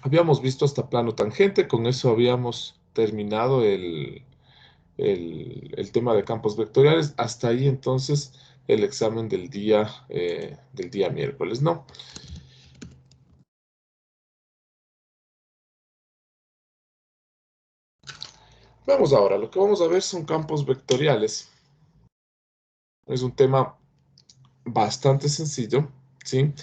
Habíamos visto hasta plano tangente, con eso habíamos terminado el tema de campos vectoriales. Hasta ahí entonces el examen del día miércoles, ¿no? Vamos ahora, lo que vamos a ver son campos vectoriales. Es un tema bastante sencillo, ¿sí?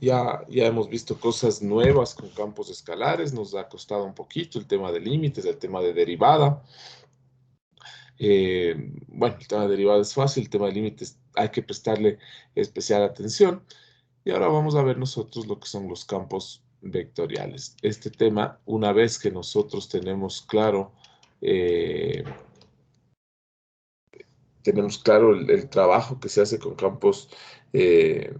Ya hemos visto cosas nuevas con campos escalares, nos ha costado un poquito el tema de límites, el tema de derivada. Bueno, el tema de derivada es fácil, el tema de límites hay que prestarle especial atención. Y ahora vamos a ver nosotros lo que son los campos vectoriales. Este tema, una vez que nosotros tenemos claro el trabajo que se hace con campos eh,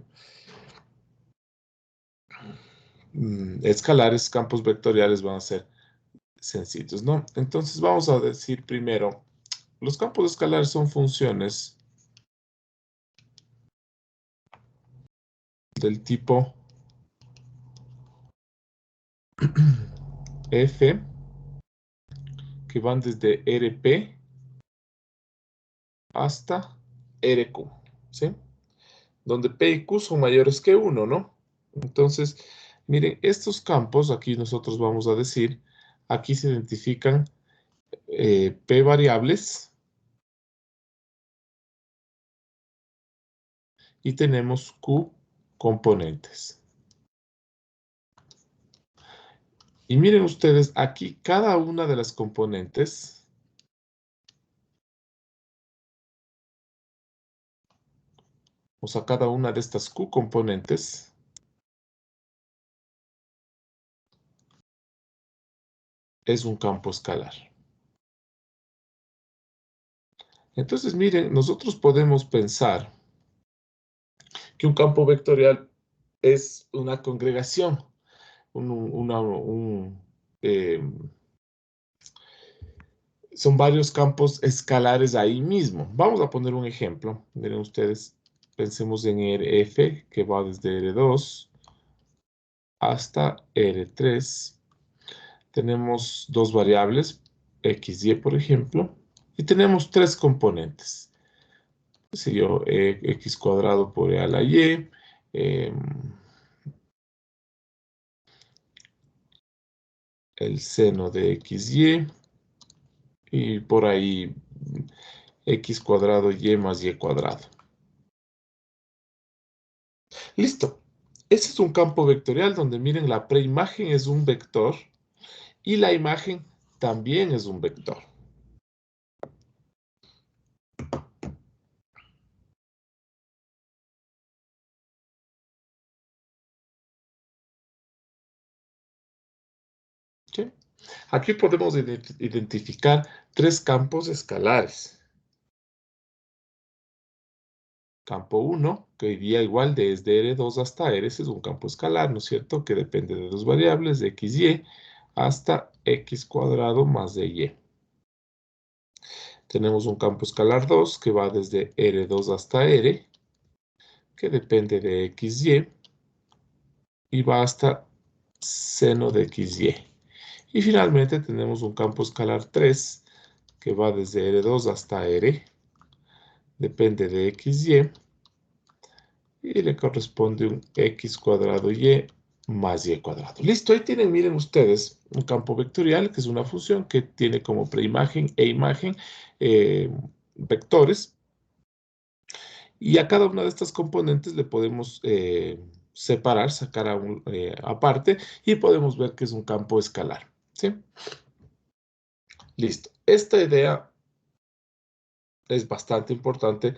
escalares, campos vectoriales van a ser sencillos, ¿no? Entonces vamos a decir primero, los campos escalares son funciones del tipo f que van desde Rp hasta Rq, ¿sí? Donde P y Q son mayores que 1, ¿no? Entonces, miren, estos campos, aquí nosotros vamos a decir, aquí se identifican P variables y tenemos Q componentes. Y miren ustedes, aquí cada una de las componentes, o sea, cada una de estas Q componentes, es un campo escalar. Entonces, miren, nosotros podemos pensar que un campo vectorial es una congregación, un, una, un, eh, son varios campos escalares ahí mismo. Vamos a poner un ejemplo. Miren ustedes, pensemos en Rf, que va desde R2 hasta R3. Tenemos dos variables, x, y, por ejemplo, y tenemos tres componentes. Qué sé yo, x cuadrado por e a la y, el seno de xy, y por ahí x cuadrado y más y cuadrado. Listo. Ese es un campo vectorial donde miren la preimagen es un vector y la imagen también es un vector. ¿Sí? Aquí podemos identificar tres campos escalares. Campo 1, que iría igual desde R2 hasta R, ese es un campo escalar, ¿no es cierto? Que depende de dos variables, de x, y, hasta x cuadrado más de y. Tenemos un campo escalar 2, que va desde R2 hasta R, que depende de x, y va hasta seno de xy. Y finalmente tenemos un campo escalar 3, que va desde R2 hasta R, depende de xy, y le corresponde un x cuadrado y más y cuadrado. Listo, ahí tienen, miren ustedes, un campo vectorial, que es una función que tiene como preimagen e imagen vectores, y a cada una de estas componentes le podemos separar, sacar aparte, y podemos ver que es un campo escalar, ¿sí? Listo. Esta idea es bastante importante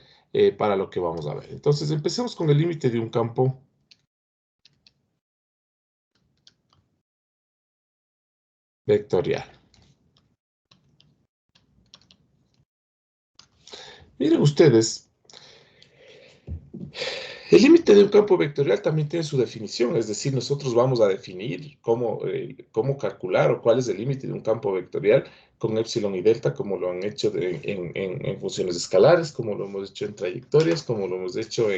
para lo que vamos a ver. Entonces, empecemos con el límite de un campo vectorial. Miren ustedes, el límite de un campo vectorial también tiene su definición, es decir, nosotros vamos a definir cómo calcular o cuál es el límite de un campo vectorial con epsilon y delta, como lo han hecho en funciones escalares, como lo hemos hecho en trayectorias, como lo hemos hecho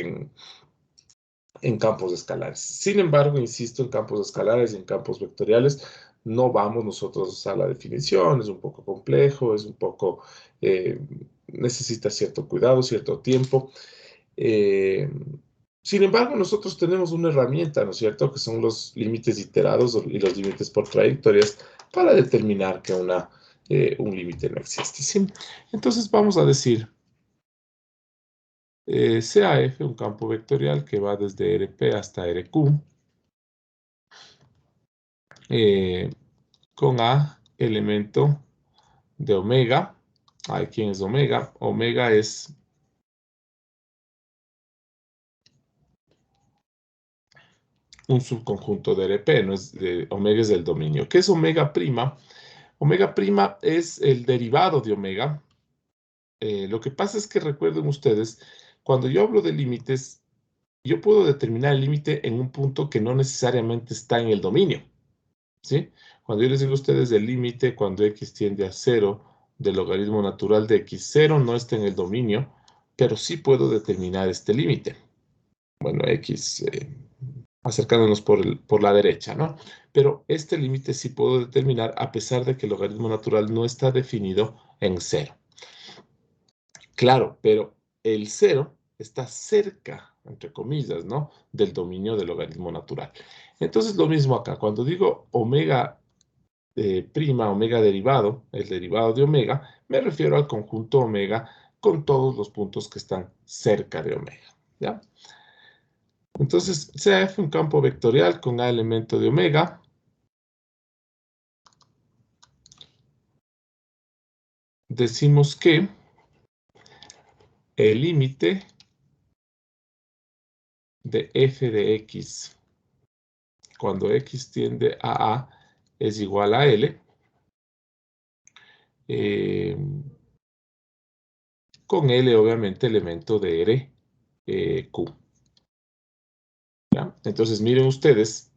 en campos escalares. Sin embargo, insisto, en campos escalares y en campos vectoriales no vamos nosotros a la definición, es un poco complejo, es un poco, necesita cierto cuidado, cierto tiempo. Eh, Sin embargo, nosotros tenemos una herramienta, ¿no es cierto?, que son los límites iterados y los límites por trayectorias para determinar que un límite no existe, ¿sí? Entonces vamos a decir, CAF, un campo vectorial que va desde RP hasta RQ, con A elemento de omega. ¿Quién es omega? Omega es un subconjunto de RP, no es omega es del dominio. ¿Qué es omega prima? Omega prima es el derivado de omega. Lo que pasa es que recuerden ustedes, cuando yo hablo de límites, yo puedo determinar el límite en un punto que no necesariamente está en el dominio, ¿sí? Cuando yo les digo a ustedes el límite, cuando x tiende a 0 del logaritmo natural de x, 0 no está en el dominio, pero sí puedo determinar este límite. Bueno, x acercándonos por la derecha, ¿no? Pero este límite sí puedo determinar a pesar de que el logaritmo natural no está definido en 0. Claro, pero el 0 está cerca, entre comillas, ¿no?, del dominio del logaritmo natural. Entonces, lo mismo acá. Cuando digo omega prima, omega derivado, el derivado de omega, me refiero al conjunto omega con todos los puntos que están cerca de omega, ¿ya? Entonces, CF, un campo vectorial con A elemento de omega. Decimos que el límite de f de x cuando x tiende a A es igual a L, con L obviamente elemento de R, Q. ¿Ya? Entonces miren ustedes,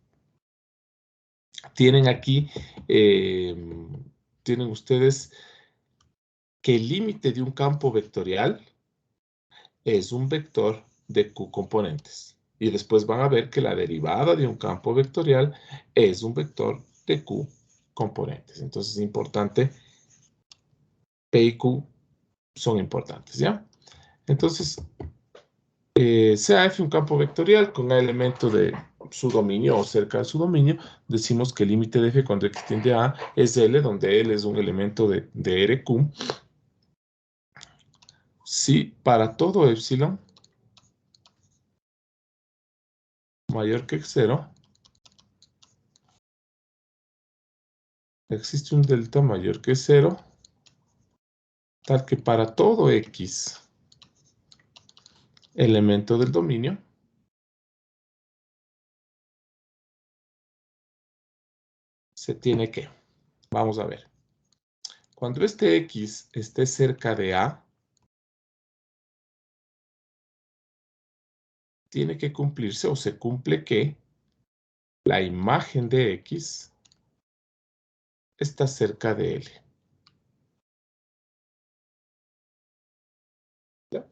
tienen aquí, tienen ustedes que el límite de un campo vectorial es un vector de Q componentes. Y después van a ver que la derivada de un campo vectorial es un vector de Q componentes. Entonces es importante, P y Q son importantes, ¿ya? Entonces, sea F un campo vectorial con A elemento de su dominio o cerca de su dominio, decimos que el límite de F cuando x tiende a A es L, donde L es un elemento de RQ. Si para todo epsilon mayor que 0, existe un delta mayor que 0, tal que para todo x elemento del dominio, se tiene que, vamos a ver, cuando este x esté cerca de A, tiene que cumplirse o se cumple que la imagen de x está cerca de L. ¿Ya?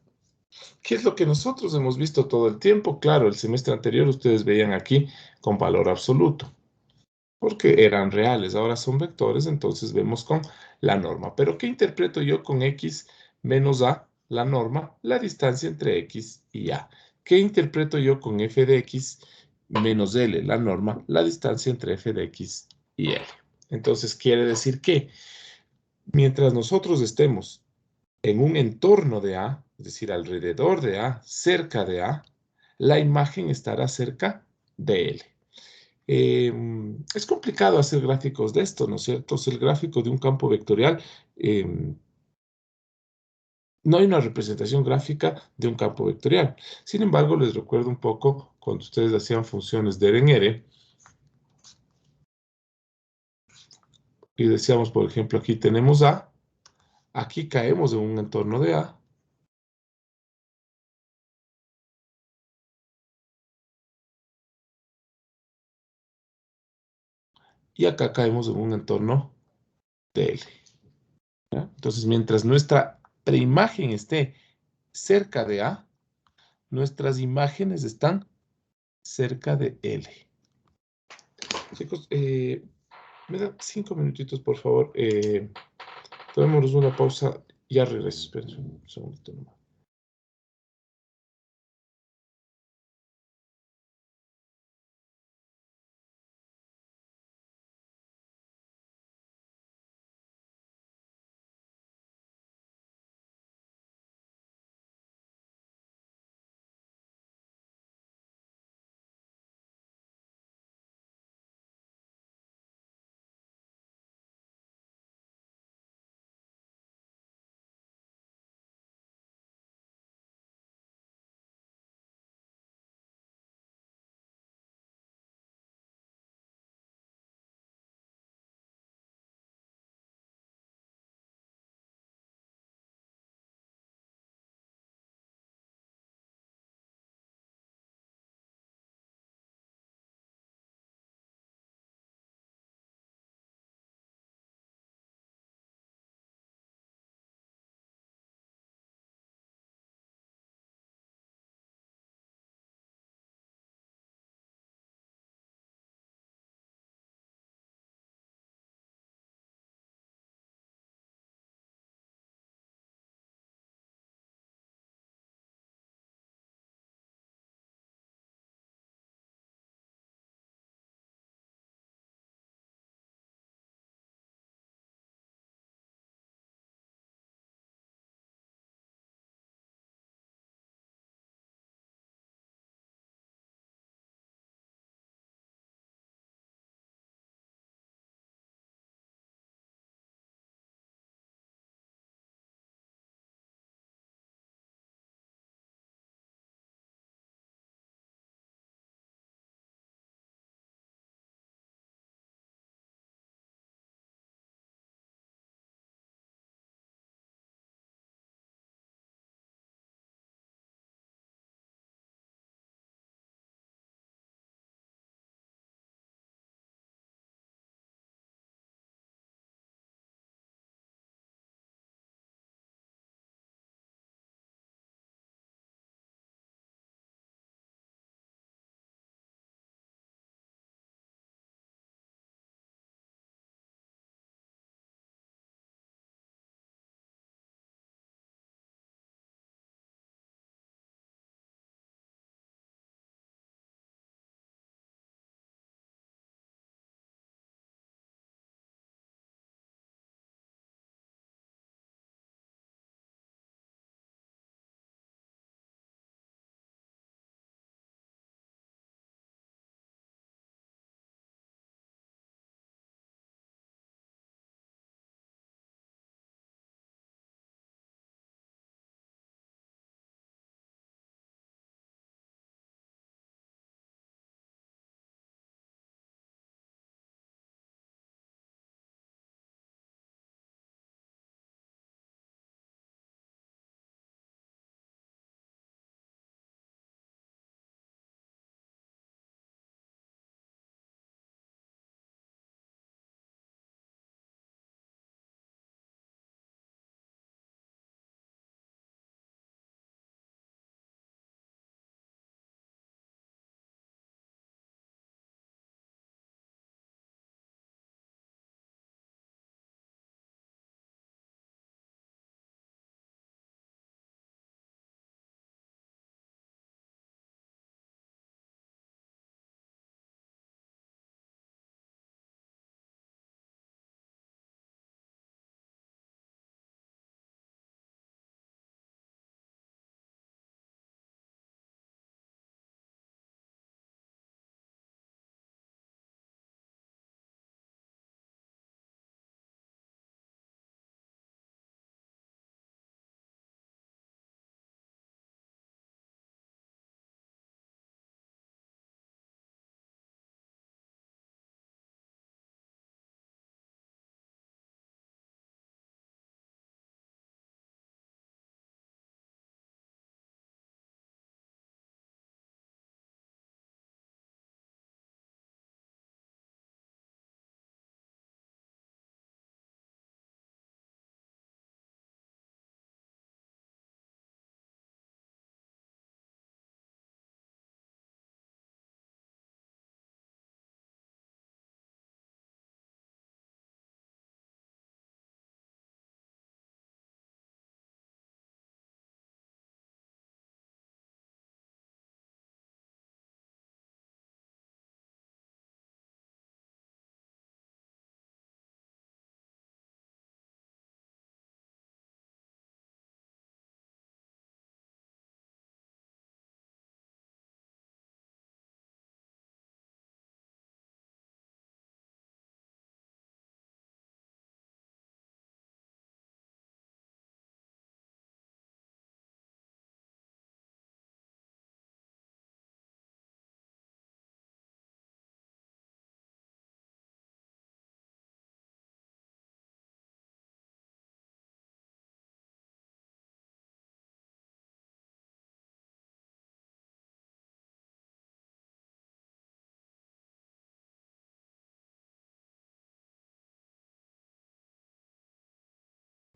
¿Qué es lo que nosotros hemos visto todo el tiempo? Claro, el semestre anterior ustedes veían aquí con valor absoluto, porque eran reales, ahora son vectores, entonces vemos con la norma. ¿Pero qué interpreto yo con x menos a, la norma, la distancia entre x y a? ¿Qué interpreto yo con f de x menos L, la norma, la distancia entre f de x y L? Entonces quiere decir que mientras nosotros estemos en un entorno de A, es decir, alrededor de A, cerca de A, la imagen estará cerca de L. Es complicado hacer gráficos de esto, ¿no es cierto? El gráfico de un campo vectorial, no hay una representación gráfica de un campo vectorial. Sin embargo, les recuerdo un poco cuando ustedes hacían funciones de R y decíamos, por ejemplo, aquí tenemos A, aquí caemos en un entorno de A, y acá caemos en un entorno de L. ¿Ya? Entonces, mientras nuestra preimagen esté cerca de A, nuestras imágenes están cerca de L. Chicos, me dan 5 minutitos, por favor. Tomémonos una pausa. Ya regreso. Esperen un segundito nomás.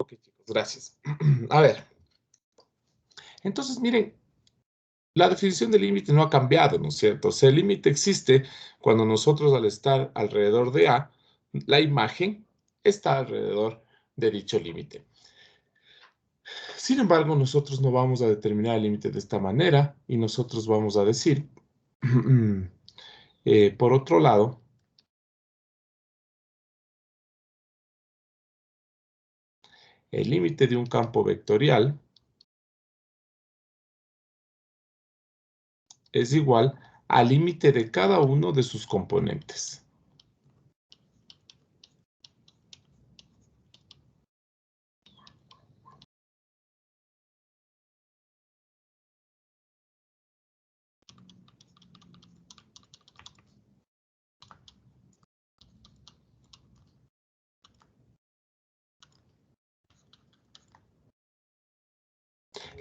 Ok, chicos, gracias. A ver, entonces miren, la definición de límite no ha cambiado, ¿no es cierto? O sea, el límite existe cuando nosotros al estar alrededor de A, la imagen está alrededor de dicho límite. Sin embargo, nosotros no vamos a determinar el límite de esta manera y nosotros vamos a decir, por otro lado, el límite de un campo vectorial es igual al límite de cada uno de sus componentes.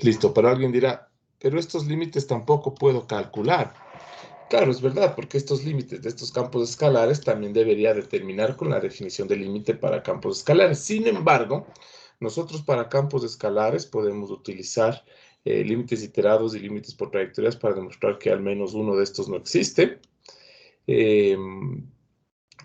Listo, pero alguien dirá, pero estos límites tampoco puedo calcular. Claro, es verdad, porque estos límites de estos campos escalares también debería determinar con la definición de límite para campos escalares. Sin embargo, nosotros para campos escalares podemos utilizar límites iterados y límites por trayectorias para demostrar que al menos uno de estos no existe. Eh,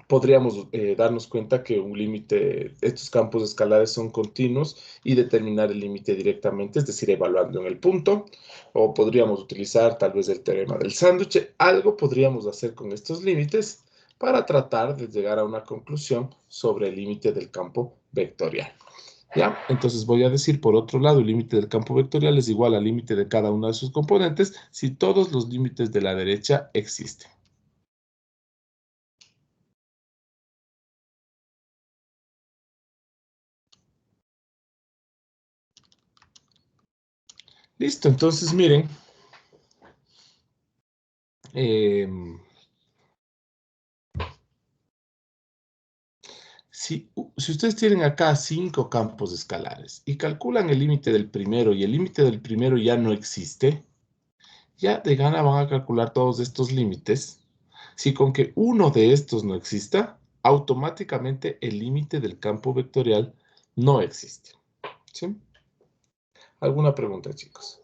Podríamos darnos cuenta que un límite, estos campos escalares son continuos y determinar el límite directamente, es decir, evaluando en el punto, o podríamos utilizar tal vez el teorema del sándwich. Algo podríamos hacer con estos límites para tratar de llegar a una conclusión sobre el límite del campo vectorial. ¿Ya? Entonces voy a decir, por otro lado, el límite del campo vectorial es igual al límite de cada uno de sus componentes si todos los límites de la derecha existen. Listo, entonces miren, eh, si ustedes tienen acá 5 campos escalares y calculan el límite del primero y el límite del primero ya no existe, ya de gana van a calcular todos estos límites. Si con que uno de estos no exista, automáticamente el límite del campo vectorial no existe. ¿Sí? ¿Alguna pregunta, chicos?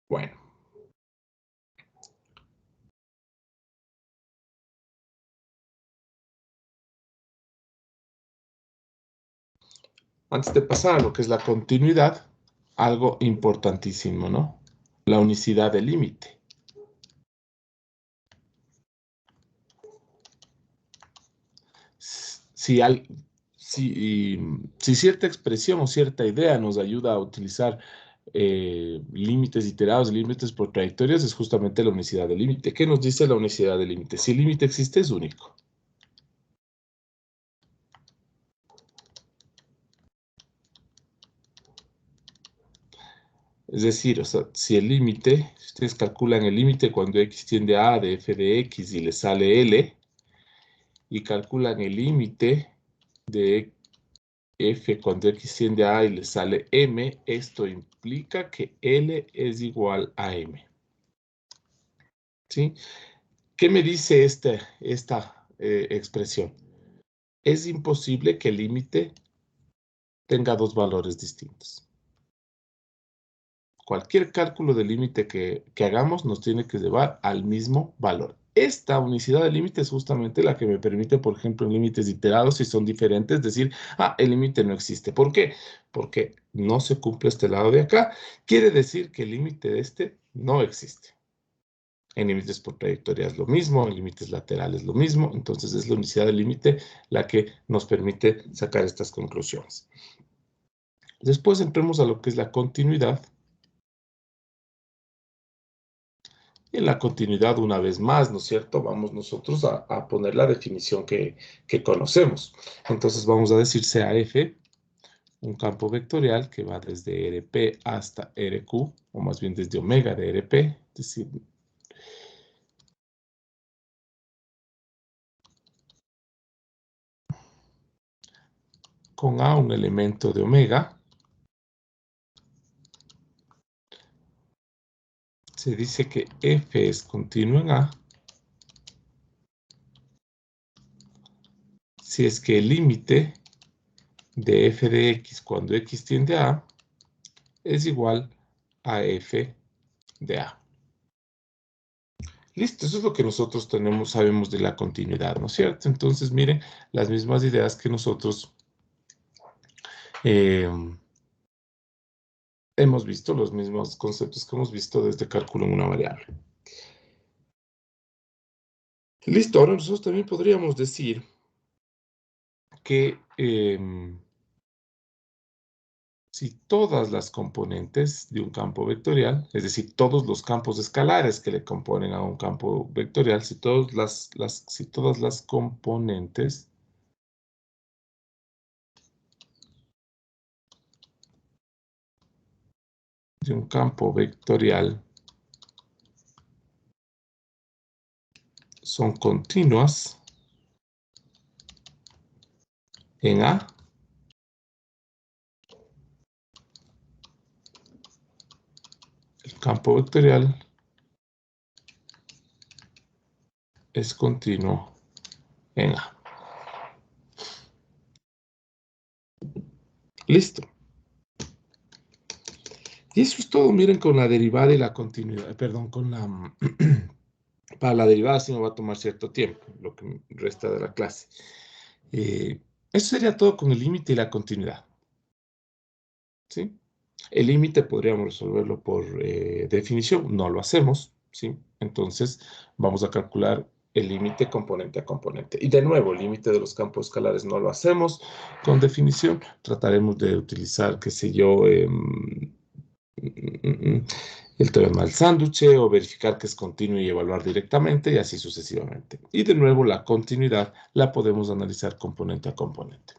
Bueno, antes de pasar a lo que es la continuidad, algo importantísimo, ¿no? La unicidad del límite. Si, al, si, si cierta expresión o cierta idea nos ayuda a utilizar límites iterados, límites por trayectorias, es justamente la unicidad del límite. ¿Qué nos dice la unicidad del límite? Si el límite existe, es único. Es decir, o sea, si el límite, si ustedes calculan el límite cuando x tiende a de f de x y le sale L, y calculan el límite de f cuando x tiende a y le sale m, esto implica que L es igual a m. ¿Sí? ¿Qué me dice esta expresión? Es imposible que el límite tenga dos valores distintos. Cualquier cálculo de límite que hagamos nos tiene que llevar al mismo valor. Esta unicidad de límite es justamente la que me permite, por ejemplo, en límites iterados, si son diferentes, decir, el límite no existe. ¿Por qué? Porque no se cumple este lado de acá. Quiere decir que el límite de este no existe. En límites por trayectoria es lo mismo, en límites laterales lo mismo, entonces es la unicidad del límite la que nos permite sacar estas conclusiones. Después entremos a lo que es la continuidad. Y en la continuidad, una vez más, ¿no es cierto? Vamos nosotros a poner la definición que conocemos. Entonces vamos a decir sea F un campo vectorial que va desde RP hasta RQ, o más bien desde omega de RP, es decir, con A un elemento de omega, se dice que F es continuo en A si es que el límite de f de x cuando x tiende a A es igual a f de A. Listo, eso es lo que nosotros sabemos de la continuidad, ¿no es cierto? Entonces, miren, las mismas ideas que nosotros hemos visto, los mismos conceptos que hemos visto desde cálculo en una variable. Listo, ahora nosotros también podríamos decir que si todas las componentes de un campo vectorial, es decir, todos los campos escalares que le componen a un campo vectorial, si todas las componentes de un campo vectorial son continuas en A, el campo vectorial es continuo en A. Listo. Y eso es todo, miren, con la derivada y la continuidad, perdón, con la... Para la derivada sí me va a tomar cierto tiempo, lo que resta de la clase. Eso sería todo con el límite y la continuidad. ¿Sí? El límite podríamos resolverlo por definición, no lo hacemos, ¿sí? Entonces vamos a calcular el límite componente a componente. Y de nuevo, el límite de los campos escalares no lo hacemos con definición. Trataremos de utilizar, qué sé yo, el teorema del sándwich o verificar que es continuo y evaluar directamente y así sucesivamente. Y de nuevo, la continuidad la podemos analizar componente a componente.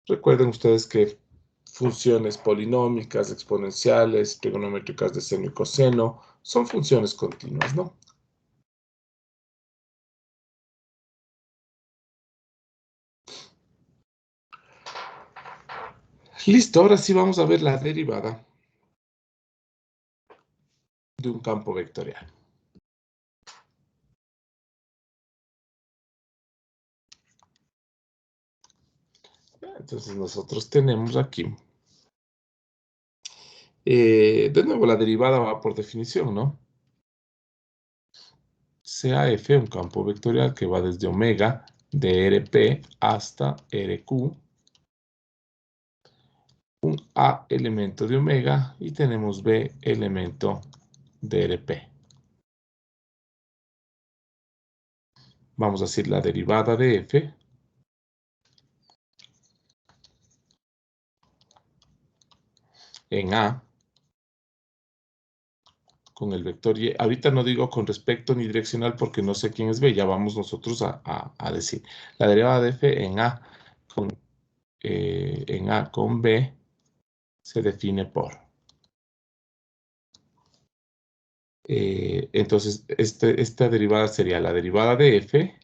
Recuerden ustedes que funciones polinómicas, exponenciales, trigonométricas de seno y coseno son funciones continuas, ¿no? Listo, ahora sí vamos a ver la derivada de un campo vectorial. Entonces nosotros tenemos aquí, de nuevo la derivada va por definición, ¿no? Sea F un campo vectorial que va desde omega de Rp hasta Rq, un A elemento de omega y tenemos B elemento de Rp. Vamos a decir la derivada de F en A con el vector Y. Ahorita no digo con respecto ni direccional porque no sé quién es B, ya vamos nosotros a decir. La derivada de F en A con B se define por. Entonces, esta derivada sería la derivada de F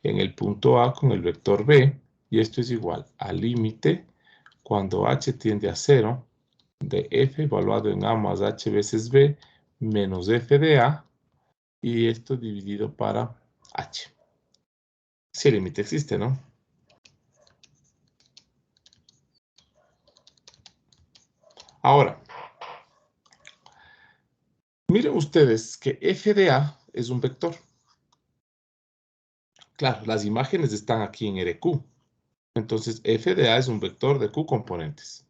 en el punto A con el vector B, y esto es igual al límite cuando h tiende a 0 de f evaluado en A más h veces B menos f de A, y esto dividido para h. Si el límite existe, ¿no? Ahora, miren ustedes que f de A es un vector. Claro, las imágenes están aquí en RQ. Entonces, f de A es un vector de Q componentes.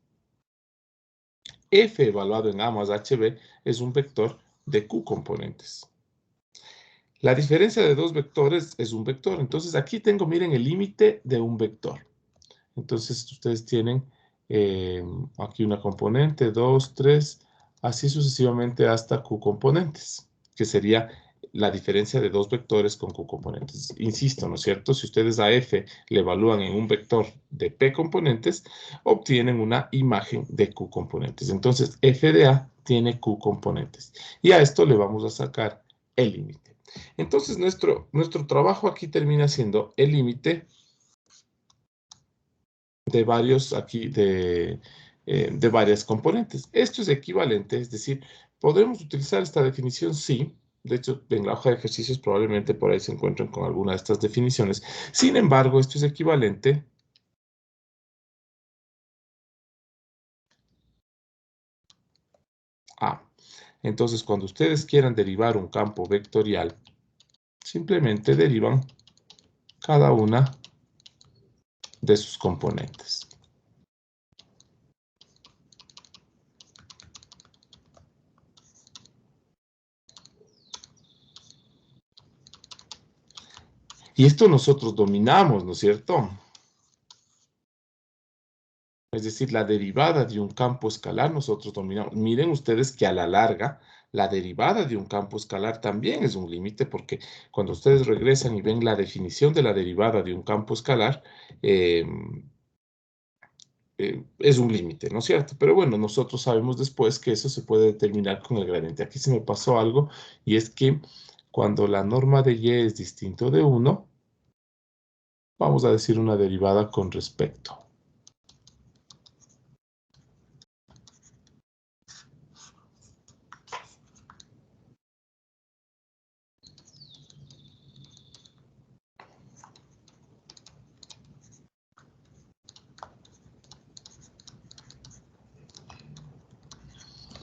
F evaluado en A más HB es un vector de Q componentes. La diferencia de dos vectores es un vector. Entonces, aquí tengo, miren, el límite de un vector. Entonces, ustedes tienen aquí una componente, 2, 3, así sucesivamente hasta Q componentes, que sería la diferencia de dos vectores con Q componentes. Insisto, ¿no es cierto? Si ustedes a F le evalúan en un vector de P componentes, obtienen una imagen de Q componentes. Entonces, F de A tiene Q componentes. Y a esto le vamos a sacar el límite. Entonces, nuestro trabajo aquí termina siendo el límite de varios aquí, de varias componentes. Esto es equivalente, es decir, ¿podemos utilizar esta definición? Sí, De hecho, en la hoja de ejercicios probablemente por ahí se encuentren con alguna de estas definiciones. Sin embargo, esto es equivalente a. Entonces, cuando ustedes quieran derivar un campo vectorial, simplemente derivan cada una de sus componentes. Y esto nosotros dominamos, ¿no es cierto? Es decir, la derivada de un campo escalar nosotros dominamos. Miren ustedes que a la larga, la derivada de un campo escalar también es un límite, porque cuando ustedes regresan y ven la definición de la derivada de un campo escalar, eh, es un límite, ¿no es cierto? Pero bueno, nosotros sabemos después que eso se puede determinar con el gradiente. Aquí se me pasó algo, y es que cuando la norma de y es distinto de 1, vamos a decir una derivada con respecto.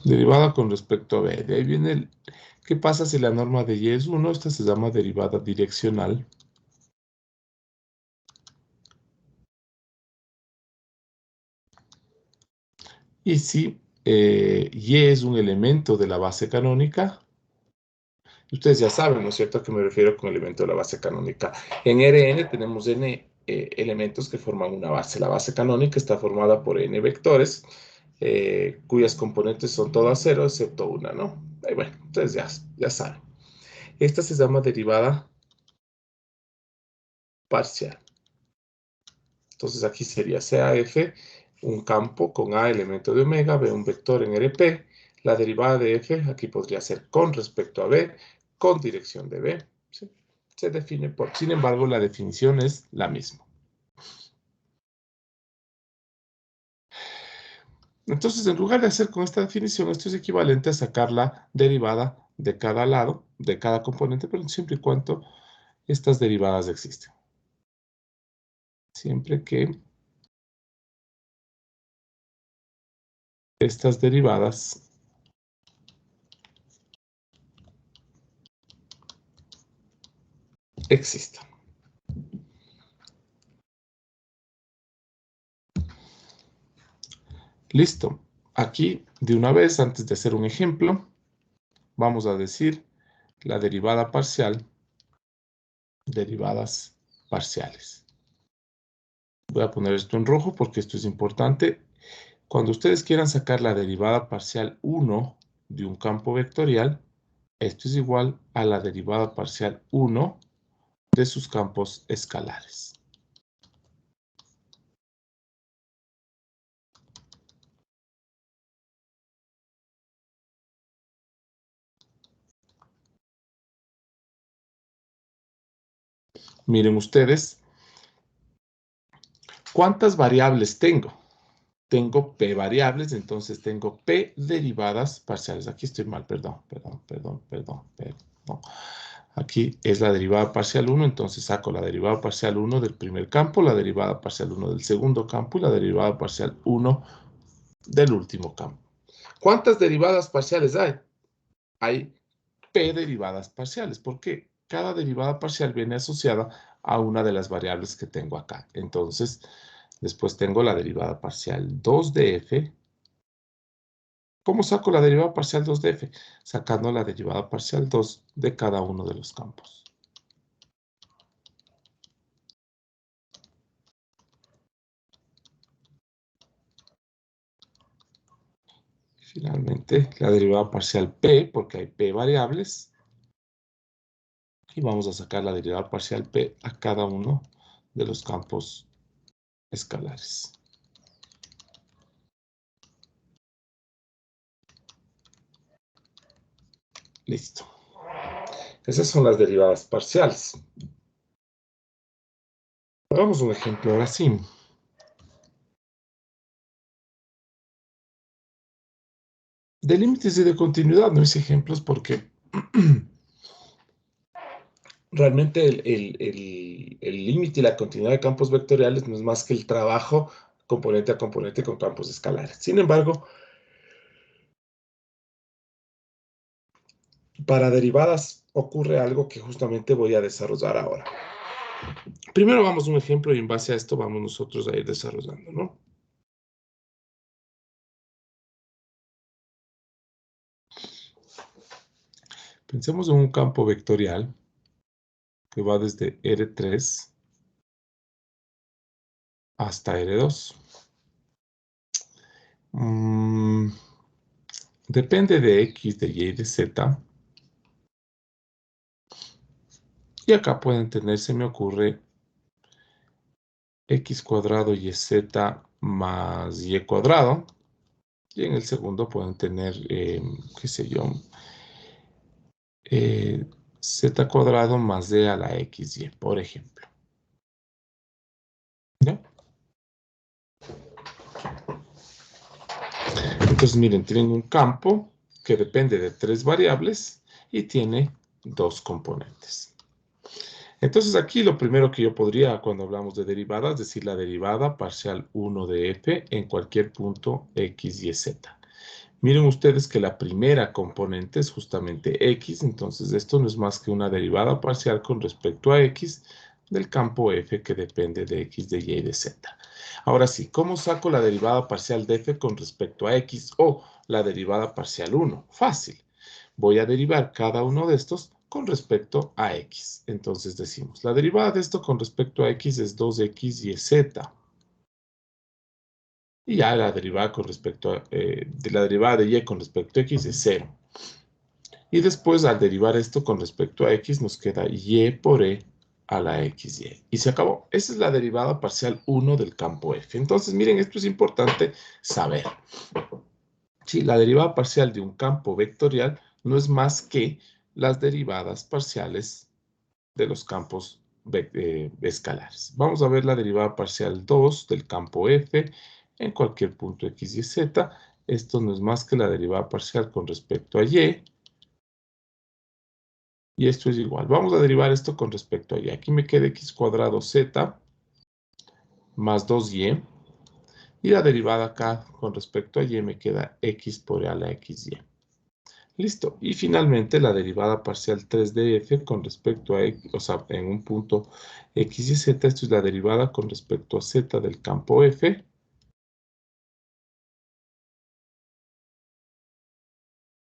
Derivada con respecto a b. De ahí viene el... ¿Qué pasa si la norma de y es 1? Esta se llama derivada direccional. Y si y es un elemento de la base canónica, ustedes ya saben, ¿no es cierto?, a qué me refiero con elemento de la base canónica. En Rn tenemos n elementos que forman una base. La base canónica está formada por n vectores, cuyas componentes son todas cero, excepto una, ¿no? Bueno, ustedes ya saben. Esta se llama derivada parcial. Entonces aquí sería CAF, un campo con A elemento de omega, B un vector en RP. La derivada de F aquí podría ser con respecto a B, con dirección de B. ¿Sí? Se define por... Sin embargo, la definición es la misma. Entonces, en lugar de hacer con esta definición, esto es equivalente a sacar la derivada de cada lado, de cada componente, pero siempre y cuando estas derivadas existen. Siempre que estas derivadas existan. Listo. Aquí, de una vez, antes de hacer un ejemplo, vamos a decir la derivada parcial, derivadas parciales. Voy a poner esto en rojo porque esto es importante. Cuando ustedes quieran sacar la derivada parcial 1 de un campo vectorial, esto es igual a la derivada parcial 1 de sus campos escalares. Miren ustedes, ¿cuántas variables tengo? Tengo p variables, entonces tengo p derivadas parciales. Aquí estoy mal, perdón. Aquí es la derivada parcial 1, entonces saco la derivada parcial 1 del primer campo, la derivada parcial 1 del segundo campo y la derivada parcial 1 del último campo. ¿Cuántas derivadas parciales hay? Hay p derivadas parciales, porque cada derivada parcial viene asociada a una de las variables que tengo acá. Entonces, después tengo la derivada parcial 2 de f. ¿Cómo saco la derivada parcial 2 de f? Sacando la derivada parcial 2 de cada uno de los campos. Finalmente, la derivada parcial p, porque hay p variables. Y vamos a sacar la derivada parcial p a cada uno de los campos escalares. Listo. Esas son las derivadas parciales. Hagamos un ejemplo ahora sí. De límites y de continuidad, no hice ejemplos porque realmente el límite y la continuidad de campos vectoriales no es más que el trabajo componente a componente con campos escalares. Sin embargo, para derivadas ocurre algo que justamente voy a desarrollar ahora. Primero vamos a un ejemplo y en base a esto vamos nosotros a ir desarrollando, ¿no? Pensemos en un campo vectorial que va desde R3 hasta R2. Depende de X, de Y y de Z. Y acá pueden tener, se me ocurre, X cuadrado y Z más Y cuadrado. Y en el segundo pueden tener, qué sé yo, Z cuadrado más D a la XY, por ejemplo. ¿Ya? Entonces, miren, tienen un campo que depende de 3 variables y tiene 2 componentes. Entonces, aquí lo primero que yo podría, cuando hablamos de derivadas, decir la derivada parcial 1 de f en cualquier punto x, y, z. Miren ustedes que la primera componente es justamente x, entonces esto no es más que una derivada parcial con respecto a x del campo f que depende de x, de y y de z. Ahora sí, ¿cómo saco la derivada parcial de f con respecto a x o la derivada parcial 1? Fácil. Voy a derivar cada uno de estos con respecto a x. Entonces decimos, la derivada de esto con respecto a x es 2x y z. Y ya la derivada con respecto a, de la derivada de y con respecto a x es 0. Y después, al derivar esto con respecto a x, nos queda y por e a la xy. Y se acabó. Esa es la derivada parcial 1 del campo f. Entonces, miren, esto es importante saber. Sí, la derivada parcial de un campo vectorial no es más que las derivadas parciales de los campos escalares. Vamos a ver la derivada parcial 2 del campo f en cualquier punto x y z. Esto no es más que la derivada parcial con respecto a y. Y esto es igual. Vamos a derivar esto con respecto a y. Aquí me queda x cuadrado z más 2y. Y la derivada acá con respecto a y me queda x por a la xy. Listo. Y finalmente la derivada parcial 3 de f con respecto a x, o sea, en un punto x y z. Esto es la derivada con respecto a z del campo f.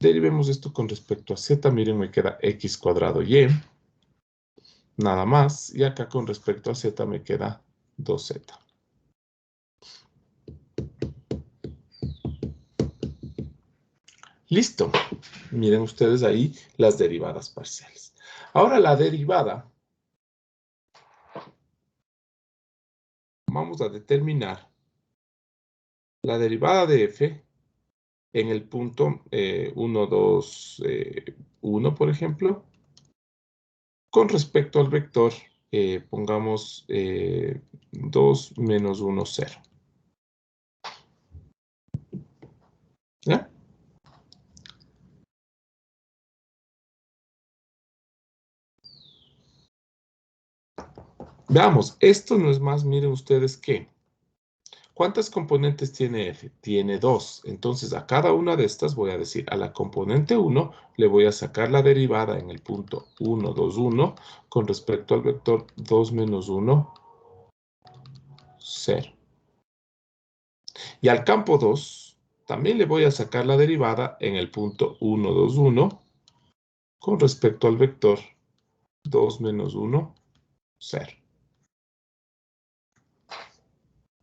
Derivemos esto con respecto a z. Miren, me queda x cuadrado y. Nada más. Y acá con respecto a z me queda 2z. Listo. Miren ustedes ahí las derivadas parciales. Ahora la derivada. Vamos a determinar la derivada de f en el punto 1, 2, 1, por ejemplo, con respecto al vector, pongamos 2 menos 1, 0. ¿Ya? Veamos, esto no es más, miren ustedes que, ¿cuántas componentes tiene f? Tiene 2. Entonces, a cada una de estas voy a decir, a la componente 1 le voy a sacar la derivada en el punto 1, 2, 1 con respecto al vector 2 menos 1, 0. Y al campo 2 también le voy a sacar la derivada en el punto 1, 2, 1 con respecto al vector 2 menos 1, 0.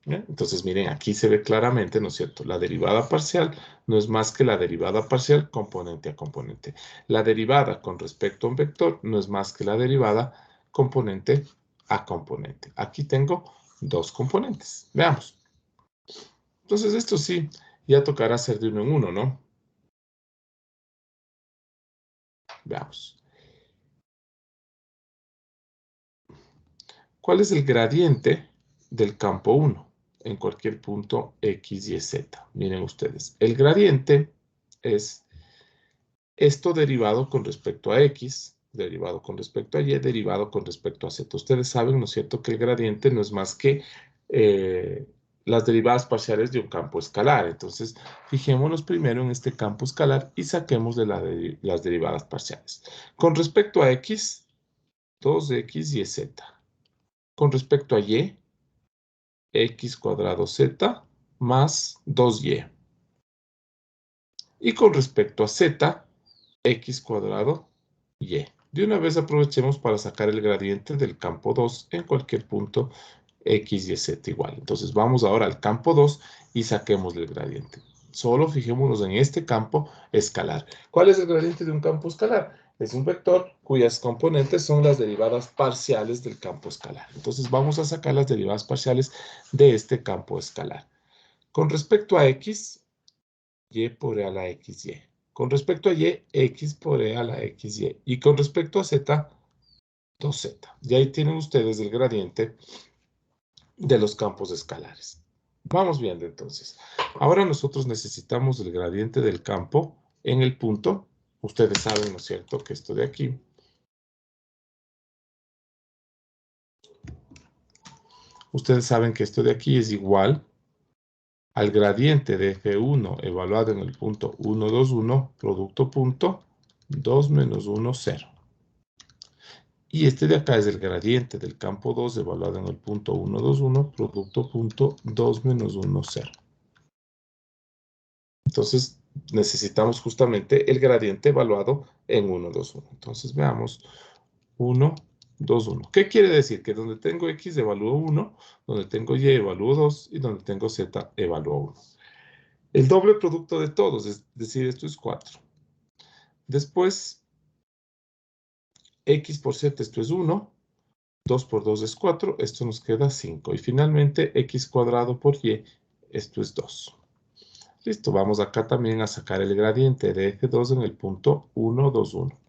¿Bien? Entonces, miren, aquí se ve claramente, ¿no es cierto? La derivada parcial no es más que la derivada parcial componente a componente. La derivada con respecto a un vector no es más que la derivada componente a componente. Aquí tengo 2 componentes. Veamos. Entonces, esto sí, ya tocará hacer de uno en uno, ¿no? Veamos. ¿Cuál es el gradiente del campo 1 en cualquier punto x, y, z? Miren ustedes, el gradiente es esto derivado con respecto a x derivado con respecto a y, derivado con respecto a z. Ustedes saben, ¿no es cierto?, que el gradiente no es más que las derivadas parciales de un campo escalar. Entonces, fijémonos primero en este campo escalar y saquemos de las derivadas parciales. Con respecto a x, 2x y z. Con respecto a y, x cuadrado z más 2y. Y con respecto a z, x cuadrado y. De una vez aprovechemos para sacar el gradiente del campo 2 en cualquier punto x y z igual. Entonces vamos ahora al campo 2 y saquemos el gradiente. Solo fijémonos en este campo escalar. ¿Cuál es el gradiente de un campo escalar? Es un vector cuyas componentes son las derivadas parciales del campo escalar. Entonces vamos a sacar las derivadas parciales de este campo escalar. Con respecto a x, y por e a la xy. Con respecto a y, x por e a la xy. Y con respecto a z, 2z. Y ahí tienen ustedes el gradiente de los campos escalares. Vamos viendo entonces. Ahora nosotros necesitamos el gradiente del campo en el punto. Ustedes saben, ¿no es cierto?, que esto de aquí. Ustedes saben que esto de aquí es igual al gradiente de F1 evaluado en el punto 1, 2, 1, producto punto 2 menos 1, 0. Y este de acá es el gradiente del campo 2 evaluado en el punto 1, 2, 1, producto punto 2 menos 1, 0. Entonces, necesitamos justamente el gradiente evaluado en 1, 2, 1. Entonces, veamos 1, 2, 1. ¿Qué quiere decir? Que donde tengo x evalúo 1, donde tengo y evalúo 2 y donde tengo z evalúo 1. El doble producto de todos, es decir, esto es 4. Después, x por z, esto es 1. 2 por 2 es 4, esto nos queda 5. Y finalmente, x cuadrado por y, esto es 2. Listo, vamos acá también a sacar el gradiente de F2 en el punto 1, 2, 1.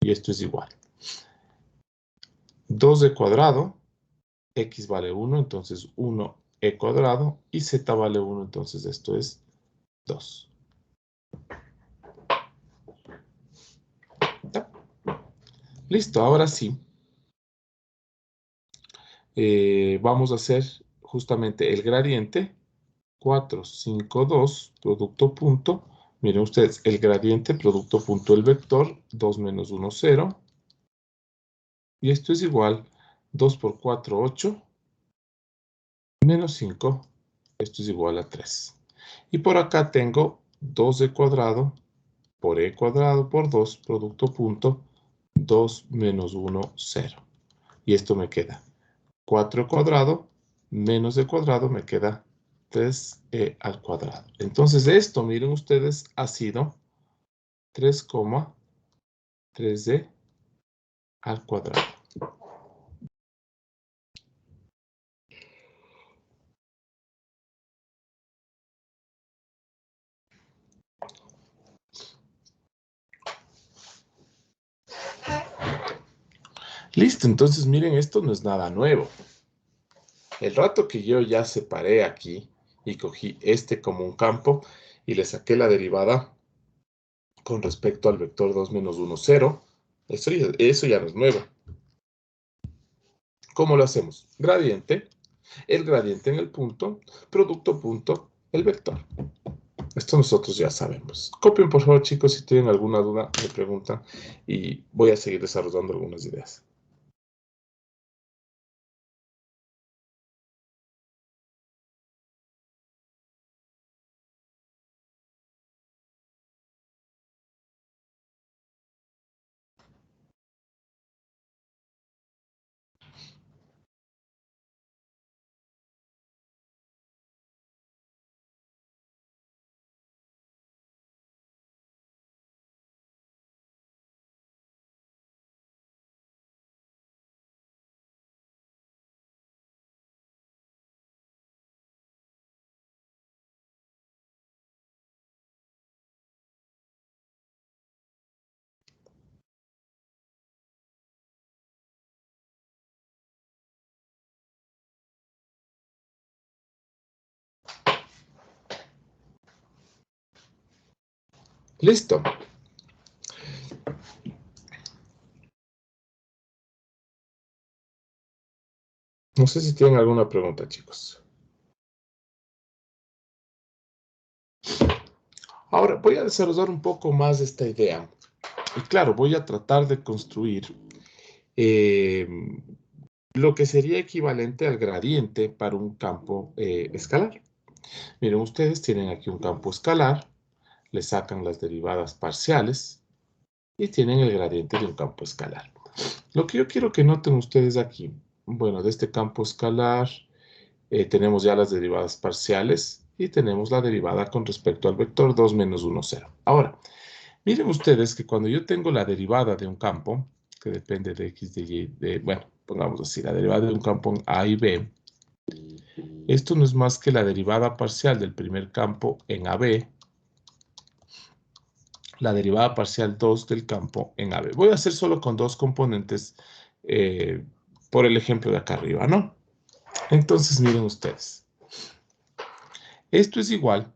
Y esto es igual. 2e cuadrado, x vale 1, entonces 1e cuadrado, y z vale 1, entonces esto es 2. ¿Ya? Listo, ahora sí. Vamos a hacer justamente el gradiente 4, 5, 2, producto punto. Miren ustedes, el gradiente, producto punto, el vector, 2 menos 1, 0. Y esto es igual, 2 por 4, 8, menos 5, esto es igual a 3. Y por acá tengo 2e cuadrado por e cuadrado por 2, producto punto, 2 menos 1, 0. Y esto me queda 4 cuadrado menos e cuadrado, me queda 3e al cuadrado. Entonces esto, miren ustedes, ha sido 3,3e al cuadrado. Listo, entonces miren, esto no es nada nuevo. El rato que yo ya separé aquí y cogí este como un campo y le saqué la derivada con respecto al vector 2 menos 1, 0, eso ya no es nuevo. ¿Cómo lo hacemos? Gradiente, el gradiente en el punto, producto punto, el vector. Esto nosotros ya sabemos. Copien, por favor, chicos, si tienen alguna duda, me preguntan y voy a seguir desarrollando algunas ideas. Listo. No sé si tienen alguna pregunta, chicos. Ahora voy a desarrollar un poco más esta idea. Y claro, voy a tratar de construir eh, lo que sería equivalente al gradiente para un campo escalar. Miren, ustedes tienen aquí un campo escalar, le sacan las derivadas parciales y tienen el gradiente de un campo escalar. Lo que yo quiero que noten ustedes aquí, bueno, de este campo escalar tenemos ya las derivadas parciales y tenemos la derivada con respecto al vector 2 menos 1, 0. Ahora, miren ustedes que cuando yo tengo la derivada de un campo, que depende de x, de y, bueno, pongamos así, la derivada de un campo en A y B, esto no es más que la derivada parcial del primer campo en AB, la derivada parcial 2 del campo en AB. Voy a hacer solo con dos componentes por el ejemplo de acá arriba, ¿no? Entonces, miren ustedes. Esto es igual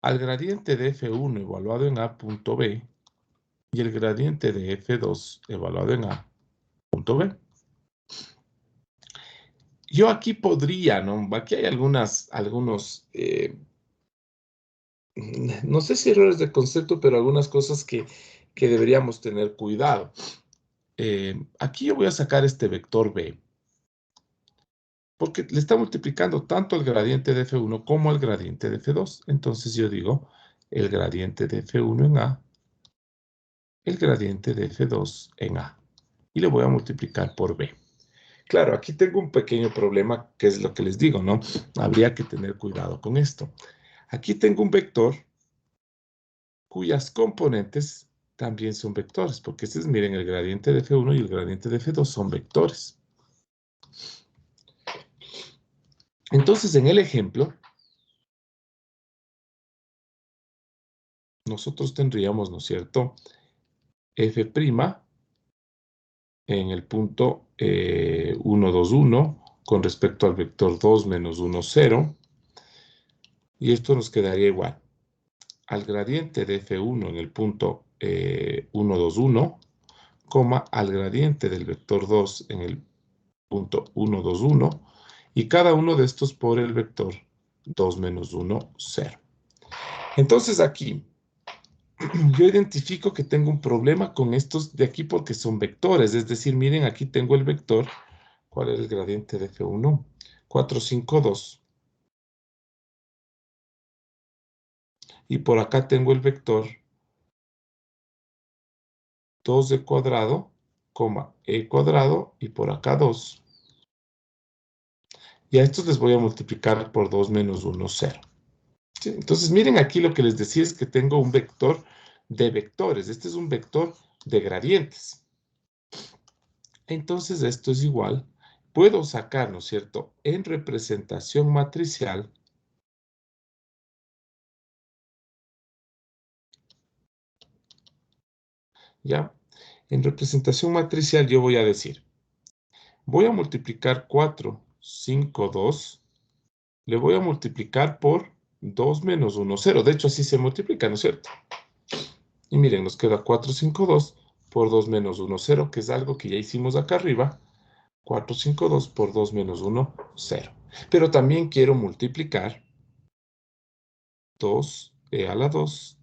al gradiente de F1 evaluado en A punto B y el gradiente de F2 evaluado en A punto B. Yo aquí podría, ¿no? Aquí hay algunos, no sé si errores de concepto, pero algunas cosas que deberíamos tener cuidado. Aquí yo voy a sacar este vector B, porque le está multiplicando tanto al gradiente de F1 como al gradiente de F2. Entonces yo digo el gradiente de F1 en A, el gradiente de F2 en A. Y le voy a multiplicar por B. Claro, aquí tengo un pequeño problema, que es lo que les digo, ¿no? Habría que tener cuidado con esto. Aquí tengo un vector cuyas componentes también son vectores, porque miren, el gradiente de F1 y el gradiente de F2 son vectores. Entonces, en el ejemplo, nosotros tendríamos, ¿no es cierto?, F' en el punto 1, 2, 1 con respecto al vector 2 menos 1, 0. Y esto nos quedaría igual al gradiente de F1 en el punto 1, 2, 1, coma, al gradiente del vector 2 en el punto 1, 2, 1, y cada uno de estos por el vector 2 menos 1, 0. Entonces aquí yo identifico que tengo un problema con estos de aquí porque son vectores, es decir, miren, aquí tengo el vector. ¿Cuál es el gradiente de F1? 4, 5, 2. Y por acá tengo el vector 2e cuadrado, e cuadrado, y por acá 2. Y a estos les voy a multiplicar por 2 menos 1, 0. ¿Sí? Entonces, miren aquí lo que les decía es que tengo un vector de vectores. Este es un vector de gradientes. Entonces, esto es igual. Puedo sacar, ¿no es cierto?, en representación matricial, ¿ya? En representación matricial yo voy a decir, voy a multiplicar 4, 5, 2, le voy a multiplicar por 2 menos 1, 0. De hecho, así se multiplica, ¿no es cierto? Y miren, nos queda 4, 5, 2 por 2 menos 1, 0, que es algo que ya hicimos acá arriba. 4, 5, 2 por 2 menos 1, 0. Pero también quiero multiplicar 2, e a la 2,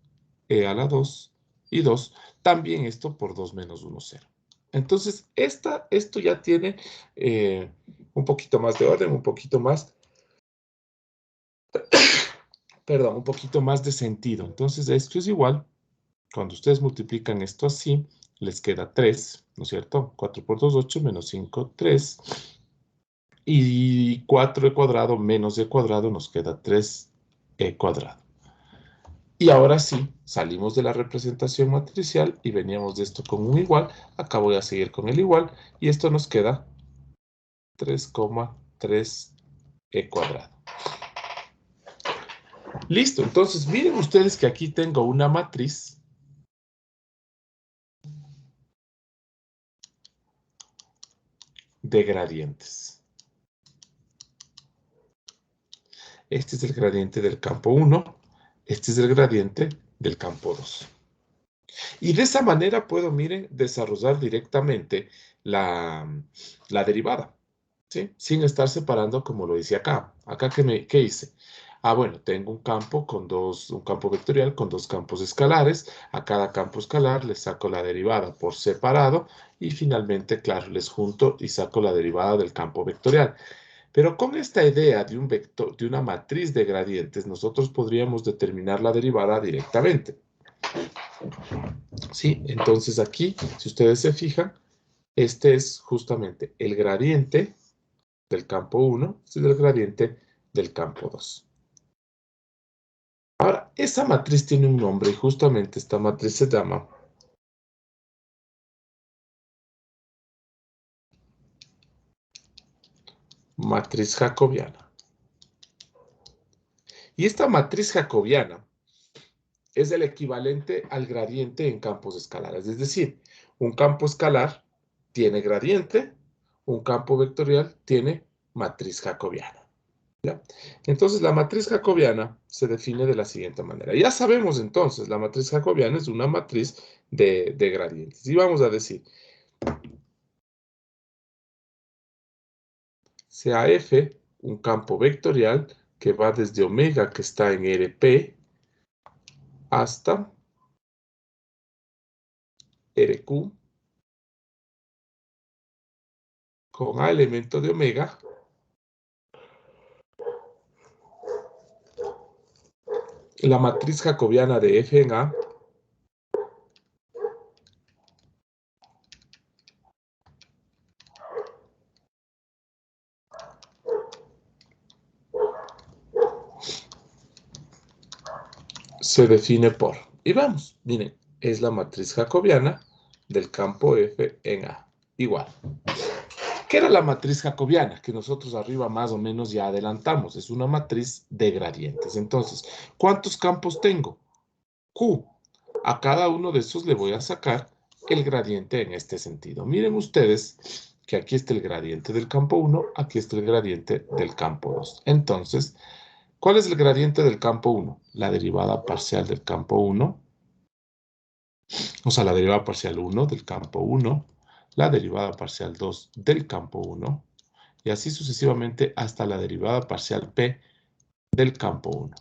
e a la 2 y 2. También esto por 2 menos 1, 0. Entonces, esto ya tiene un poquito más de orden, un poquito más, perdón, un poquito más de sentido. Entonces, esto es igual. Cuando ustedes multiplican esto así, les queda 3, ¿no es cierto? 4 por 2, 8, menos 5, 3. Y 4e cuadrado menos e cuadrado nos queda 3e cuadrado. Y ahora sí, salimos de la representación matricial y veníamos de esto con un igual. Acá voy a seguir con el igual. Y esto nos queda 3,3e cuadrado. Listo, entonces miren ustedes que aquí tengo una matriz de gradientes. Este es el gradiente del campo 1, este es el gradiente del campo 2. Y de esa manera puedo, miren, desarrollar directamente la derivada. ¿sí? Sin estar separando como lo hice acá. Acá, ¿qué hice? Ah, bueno, tengo un campo un campo vectorial con dos campos escalares. A cada campo escalar le saco la derivada por separado y finalmente, claro, les junto y saco la derivada del campo vectorial. Pero con esta idea de un vector, de una matriz de gradientes, nosotros podríamos determinar la derivada directamente. ¿Sí? Entonces aquí, si ustedes se fijan, este es justamente el gradiente del campo 1, este es el gradiente del campo 2. Ahora, esa matriz tiene un nombre y justamente esta matriz se llama matriz jacobiana. Y esta matriz jacobiana es el equivalente al gradiente en campos escalares. Es decir, un campo escalar tiene gradiente, un campo vectorial tiene matriz jacobiana. ¿Ya? Entonces, la matriz jacobiana se define de la siguiente manera. Ya sabemos entonces, la matriz jacobiana es una matriz de gradientes. Y vamos a decir, sea F un campo vectorial que va desde omega, que está en RP, hasta RQ, con A elemento de omega, la matriz jacobiana de F en A se define por, y vamos, miren, es la matriz jacobiana del campo F en A, igual. ¿Qué era la matriz jacobiana? Que nosotros arriba más o menos ya adelantamos, es una matriz de gradientes. Entonces, ¿cuántos campos tengo? Q. A cada uno de esos le voy a sacar el gradiente en este sentido. Miren ustedes que aquí está el gradiente del campo 1, aquí está el gradiente del campo 2. Entonces, ¿cuál es el gradiente del campo 1? La derivada parcial del campo 1, o sea, la derivada parcial 1 del campo 1, la derivada parcial 2 del campo 1, y así sucesivamente hasta la derivada parcial P del campo 1.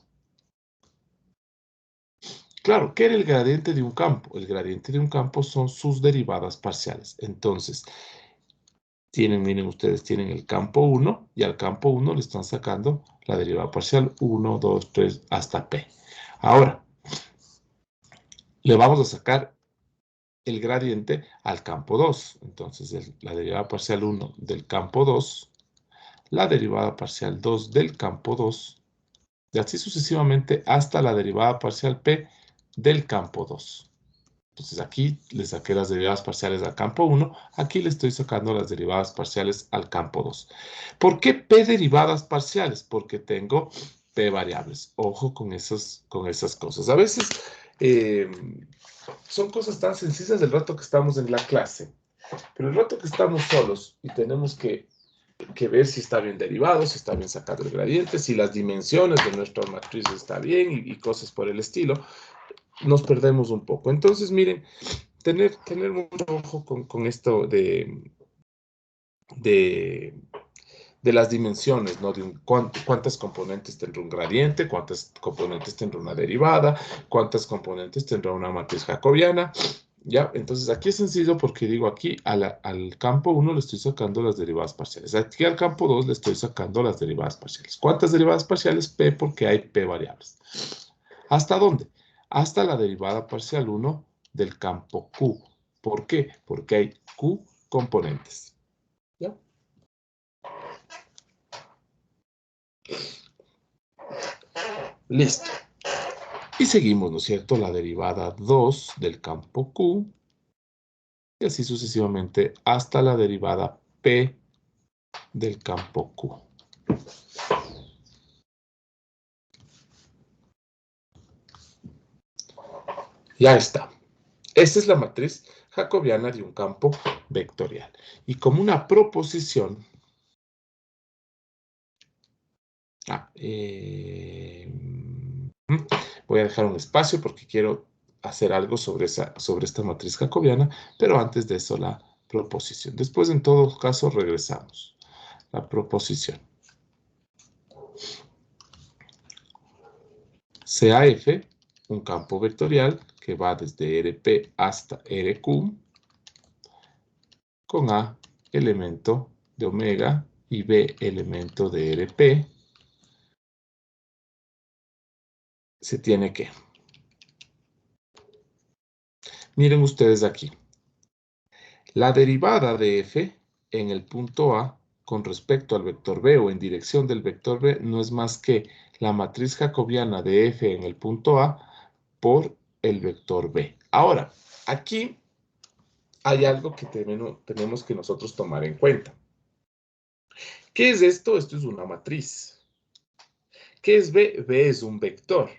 Claro, ¿qué era el gradiente de un campo? El gradiente de un campo son sus derivadas parciales. Entonces, miren ustedes, tienen el campo 1 y al campo 1 le están sacando la derivada parcial 1, 2, 3, hasta P. Ahora, le vamos a sacar el gradiente al campo 2. Entonces, la derivada parcial 1 del campo 2, la derivada parcial 2 del campo 2, y así sucesivamente hasta la derivada parcial P del campo 2. Entonces aquí le saqué las derivadas parciales al campo 1, aquí le estoy sacando las derivadas parciales al campo 2. ¿Por qué P derivadas parciales? Porque tengo P variables. Ojo con esas cosas. A veces son cosas tan sencillas del rato que estamos en la clase, pero el rato que estamos solos y tenemos que ver si está bien derivado, si está bien sacado el gradiente, si las dimensiones de nuestra matriz está bien y cosas por el estilo, nos perdemos un poco. Entonces, miren, tener mucho ojo con esto de las dimensiones, ¿no? De cuántas componentes tendrá un gradiente, cuántas componentes tendrá una derivada, cuántas componentes tendrá una matriz jacobiana. ¿Ya? Entonces aquí es sencillo porque digo aquí al campo 1 le estoy sacando las derivadas parciales. Aquí al campo 2 le estoy sacando las derivadas parciales. ¿Cuántas derivadas parciales? P, porque hay P variables. ¿Hasta dónde? Hasta la derivada parcial 1 del campo Q. ¿Por qué? Porque hay Q componentes. ¿Ya? Listo. Y seguimos, ¿no es cierto? La derivada 2 del campo Q. Y así sucesivamente hasta la derivada P del campo Q. Ya está. Esta es la matriz jacobiana de un campo vectorial. Y como una proposición, voy a dejar un espacio porque quiero hacer algo sobre esta matriz jacobiana, pero antes de eso la proposición. Después, en todo caso, regresamos. la proposición. CAF, un campo vectorial que va desde RP hasta RQ, con A elemento de omega y B elemento de RP, se tiene que. Miren ustedes aquí. La derivada de f en el punto A con respecto al vector B o en dirección del vector B no es más que la matriz jacobiana de f en el punto A por el vector B. Ahora, aquí hay algo que tenemos que nosotros tomar en cuenta. ¿Qué es esto? Esto es una matriz. ¿Qué es B? B es un vector.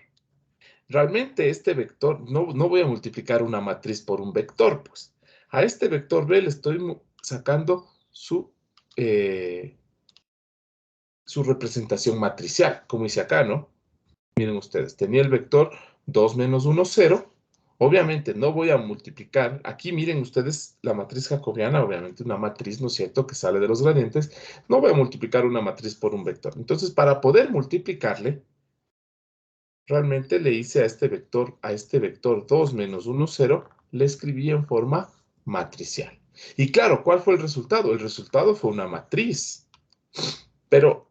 Realmente este vector, no voy a multiplicar una matriz por un vector, pues. A este vector B le estoy sacando su representación matricial, como dice acá, ¿no? Miren ustedes, tenía el vector 2 menos 1, 0. Obviamente no voy a multiplicar. Aquí miren ustedes la matriz jacobiana, obviamente una matriz, ¿no es cierto?, que sale de los gradientes. No voy a multiplicar una matriz por un vector. Entonces, para poder multiplicarle, realmente le hice a este vector 2 menos 1, 0, le escribí en forma matricial. Y claro, ¿cuál fue el resultado? El resultado fue una matriz. Pero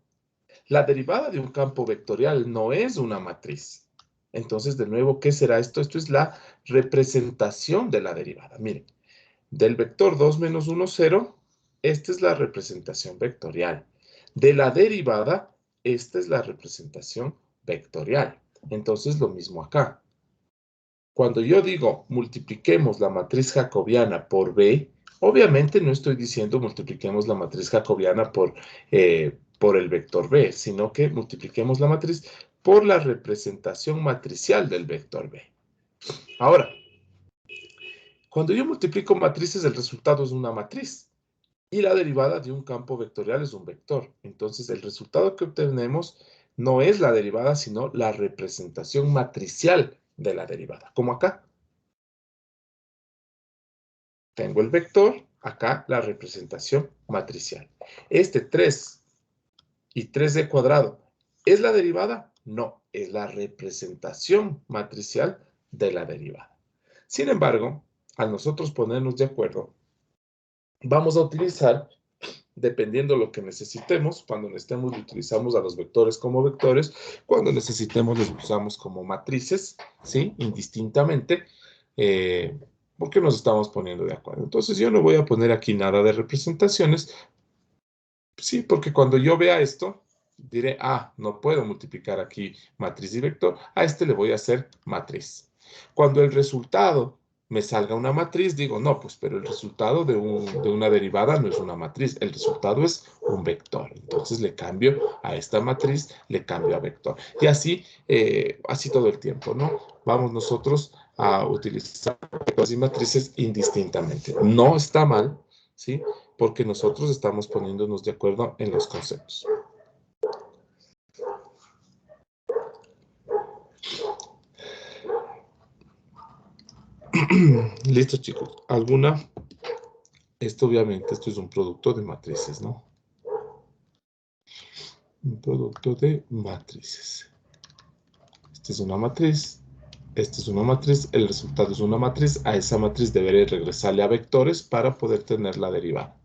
la derivada de un campo vectorial no es una matriz. Entonces, de nuevo, ¿qué será esto? Esto es la representación de la derivada. Miren, del vector 2 menos 1, 0, esta es la representación vectorial. De la derivada, esta es la representación vectorial. Entonces, lo mismo acá. Cuando yo digo multipliquemos la matriz jacobiana por B, obviamente no estoy diciendo multipliquemos la matriz jacobiana por el vector B, sino que multipliquemos la matriz por la representación matricial del vector B. Ahora, cuando yo multiplico matrices, el resultado es una matriz. Y la derivada de un campo vectorial es un vector. Entonces, el resultado que obtenemos no es la derivada, sino la representación matricial de la derivada. Como acá. Tengo el vector, acá la representación matricial. Este 3 y 3d cuadrado, ¿es la derivada? No, es la representación matricial de la derivada. Sin embargo, al nosotros ponernos de acuerdo, vamos a utilizar, dependiendo lo que necesitemos, cuando necesitemos utilizamos a los vectores como vectores, cuando necesitemos los usamos como matrices, ¿sí? Indistintamente, porque nos estamos poniendo de acuerdo. Entonces yo no voy a poner aquí nada de representaciones, sí, porque cuando yo vea esto, diré, no puedo multiplicar aquí matriz y vector, a este le voy a hacer matriz. Cuando el resultado me salga una matriz, digo, no, pues, pero el resultado de una derivada no es una matriz, el resultado es un vector. Entonces le cambio a esta matriz, le cambio a vector. Y así, así todo el tiempo, ¿no? Vamos nosotros a utilizar vectores y matrices indistintamente. No está mal, ¿sí? Porque nosotros estamos poniéndonos de acuerdo en los conceptos. Listo, chicos. ¿Alguna? Esto obviamente, esto es un producto de matrices, ¿no? Un producto de matrices. Esta es una matriz. Esta es una matriz. El resultado es una matriz. A esa matriz deberé regresarle a vectores para poder tener la derivada.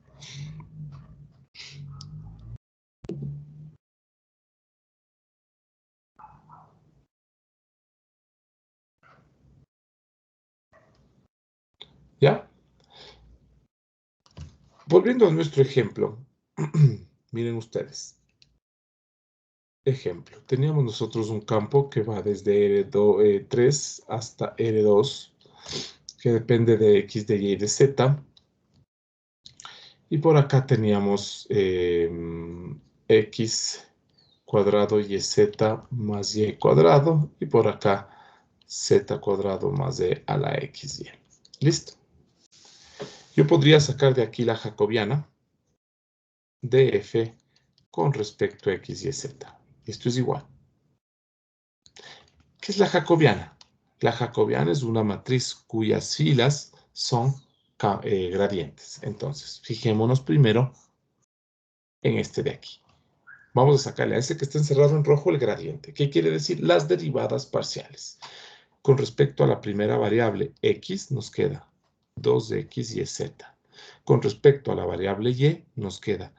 ¿Ya? Volviendo a nuestro ejemplo. Miren ustedes. Ejemplo, teníamos nosotros un campo que va desde R3 hasta R2, que depende de X, de Y y de Z. Y por acá teníamos X cuadrado y Z más Y cuadrado. Y por acá Z cuadrado más E a la XY. ¿Listo? Yo podría sacar de aquí la jacobiana de F con respecto a X y Z. Esto es igual. ¿Qué es la jacobiana? La jacobiana es una matriz cuyas filas son gradientes. Entonces, fijémonos primero en este de aquí. Vamos a sacarle a ese que está encerrado en rojo el gradiente. ¿Qué quiere decir? Las derivadas parciales. Con respecto a la primera variable x, nos queda 2x y z. Con respecto a la variable y, nos queda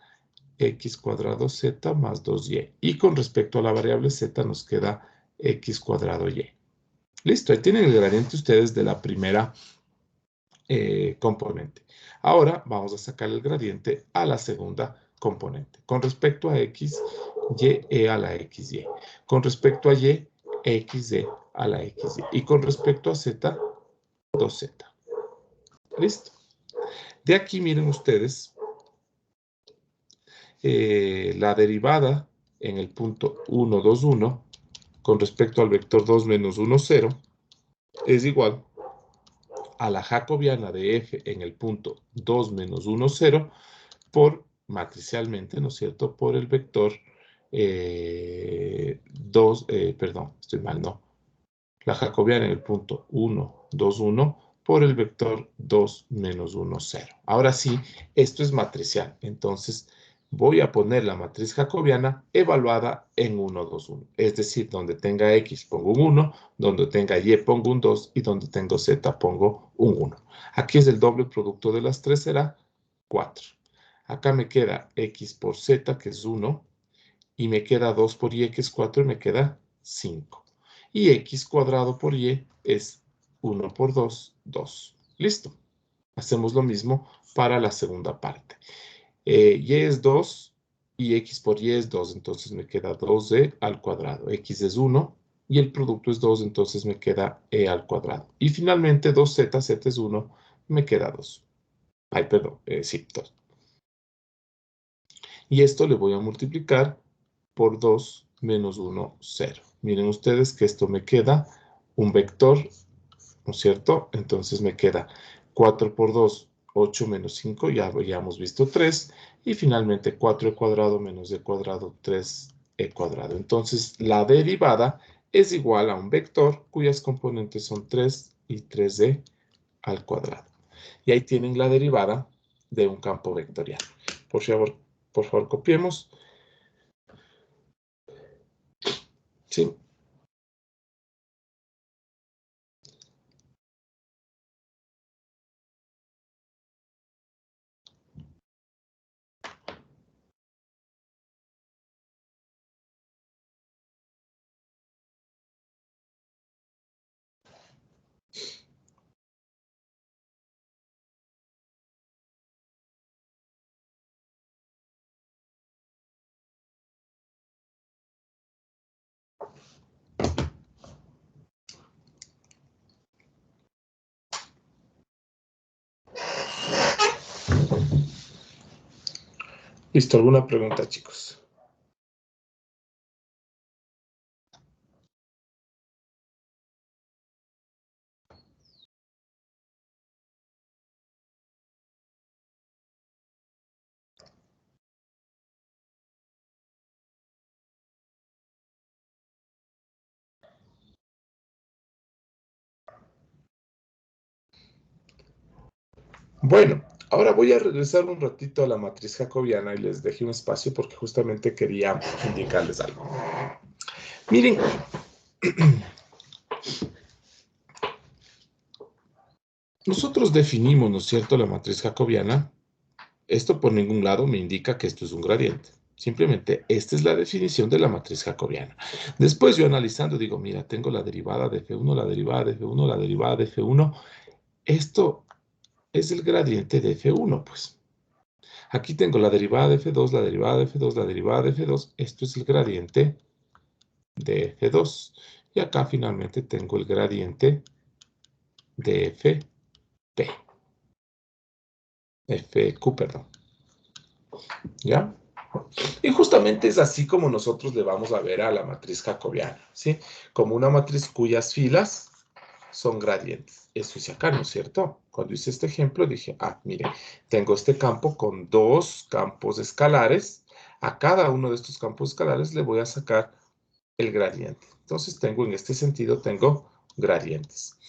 x cuadrado z más 2y. Y con respecto a la variable z, nos queda x cuadrado y. Listo, ahí tienen el gradiente ustedes de la primera componente. Ahora vamos a sacar el gradiente a la segunda componente. Con respecto a x, y a la xy. Con respecto a y, xy a la xy. Y con respecto a z, 2z. Listo. De aquí miren ustedes la derivada en el punto 1, 2, 1 con respecto al vector 2 menos 1, 0 es igual a la jacobiana de f en el punto 2 menos 1, 0 por matricialmente, ¿no es cierto?, por el vector 2, perdón, estoy mal, no. La jacobiana en el punto 1, 2, 1 por el vector 2 menos 1, 0. Ahora sí, esto es matricial. Entonces, voy a poner la matriz jacobiana evaluada en 1, 2, 1. Es decir, donde tenga x pongo un 1, donde tenga y pongo un 2 y donde tengo z pongo un 1. Aquí es el doble producto de las tres, será 4. Acá me queda x por z, que es 1, y me queda 2 por y, que es 4, y me queda 5. Y x cuadrado por y es 1 por 2, 2. Listo. Hacemos lo mismo para la segunda parte. Y es 2 y x por y es 2, entonces me queda 2e al cuadrado. X es 1 y el producto es 2, entonces me queda e al cuadrado. Y finalmente 2z, z es 1, me queda 2. Ay, perdón, sí, 2. Y esto le voy a multiplicar por 2 menos 1, 0. Miren ustedes que esto me queda un vector, ¿no es cierto? Entonces me queda 4 por 2, 8 menos 5, ya habíamos visto 3. Y finalmente 4e cuadrado menos e cuadrado, 3e cuadrado. Entonces la derivada es igual a un vector cuyas componentes son 3 y 3e al cuadrado. Y ahí tienen la derivada de un campo vectorial. Por favor, copiemos. Sí. Listo, ¿alguna pregunta, chicos? Bueno, ahora voy a regresar un ratito a la matriz jacobiana y les dejé un espacio porque justamente quería indicarles algo. Miren, nosotros definimos, ¿no es cierto?, la matriz jacobiana. Esto por ningún lado me indica que esto es un gradiente. Simplemente esta es la definición de la matriz jacobiana. Después yo analizando digo, mira, tengo la derivada de F1, la derivada de F1, la derivada de F1. Esto es el gradiente de F1, pues. Aquí tengo la derivada de F2, la derivada de F2, la derivada de F2. Esto es el gradiente de F2. Y acá finalmente tengo el gradiente de FP. FQ, perdón. ¿Ya? Y justamente es así como nosotros le vamos a ver a la matriz jacobiana, ¿sí? Como una matriz cuyas filas son gradientes. Eso hice acá, ¿no es cierto? Cuando hice este ejemplo dije, mire, tengo este campo con dos campos escalares. A cada uno de estos campos escalares le voy a sacar el gradiente. Entonces tengo, en este sentido, tengo gradientes.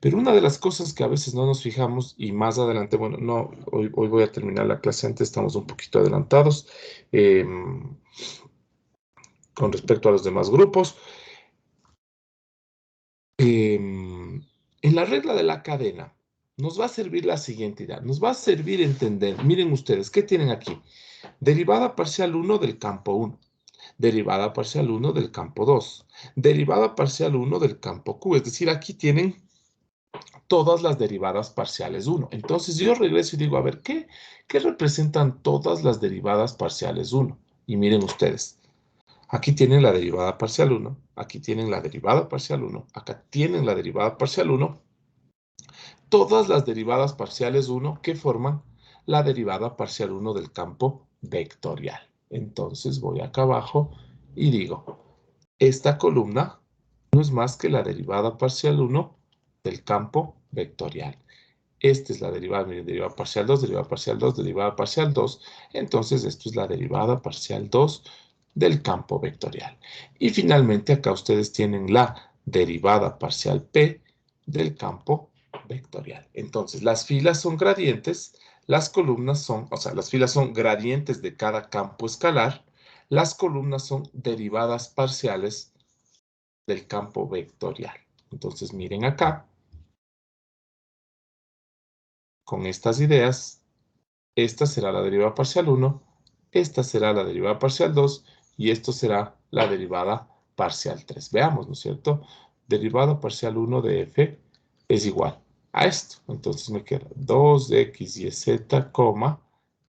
Pero una de las cosas que a veces no nos fijamos, y más adelante, bueno, no, hoy voy a terminar la clase antes, estamos un poquito adelantados con respecto a los demás grupos. En la regla de la cadena, nos va a servir la siguiente idea. Nos va a servir entender, miren ustedes, ¿qué tienen aquí? Derivada parcial 1 del campo 1. Derivada parcial 1 del campo 2. Derivada parcial 1 del campo Q. Es decir, aquí tienen todas las derivadas parciales 1. Entonces yo regreso y digo, a ver, ¿qué representan todas las derivadas parciales 1? Y miren ustedes, aquí tienen la derivada parcial 1, aquí tienen la derivada parcial 1, acá tienen la derivada parcial 1, todas las derivadas parciales 1 que forman la derivada parcial 1 del campo vectorial. Entonces voy acá abajo y digo, esta columna no es más que la derivada parcial 1 del campo vectorial. Esta es la derivada, miren, derivada parcial 2, derivada parcial 2, derivada parcial 2. Entonces, esto es la derivada parcial 2 del campo vectorial. Y finalmente, acá ustedes tienen la derivada parcial P del campo vectorial. Entonces, las filas son gradientes, las columnas son, o sea, las filas son gradientes de cada campo escalar, las columnas son derivadas parciales del campo vectorial. Entonces, miren acá, con estas ideas, esta será la derivada parcial 1, esta será la derivada parcial 2 y esto será la derivada parcial 3. Veamos, ¿no es cierto? Derivada parcial 1 de f es igual a esto. Entonces me queda 2x y z,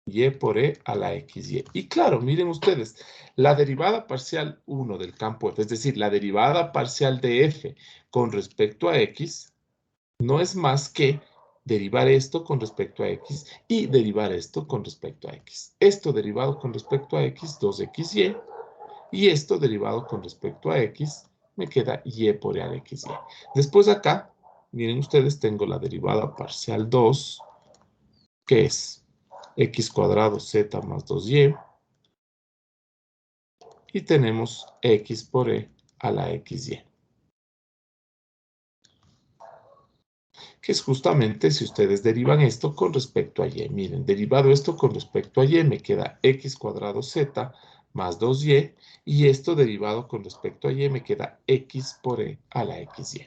y por e a la xy. Y claro, miren ustedes, la derivada parcial 1 del campo f, es decir, la derivada parcial de f con respecto a x, no es más que derivar esto con respecto a x y derivar esto con respecto a x. Esto derivado con respecto a x, 2xy, y esto derivado con respecto a x, me queda y por e a la xy. Después acá, miren ustedes, tengo la derivada parcial 2, que es x cuadrado z más 2y, y tenemos x por e a la xy. Que es justamente si ustedes derivan esto con respecto a y. Miren, derivado esto con respecto a y, me queda x cuadrado z más 2y, y esto derivado con respecto a y me queda x por e a la xy.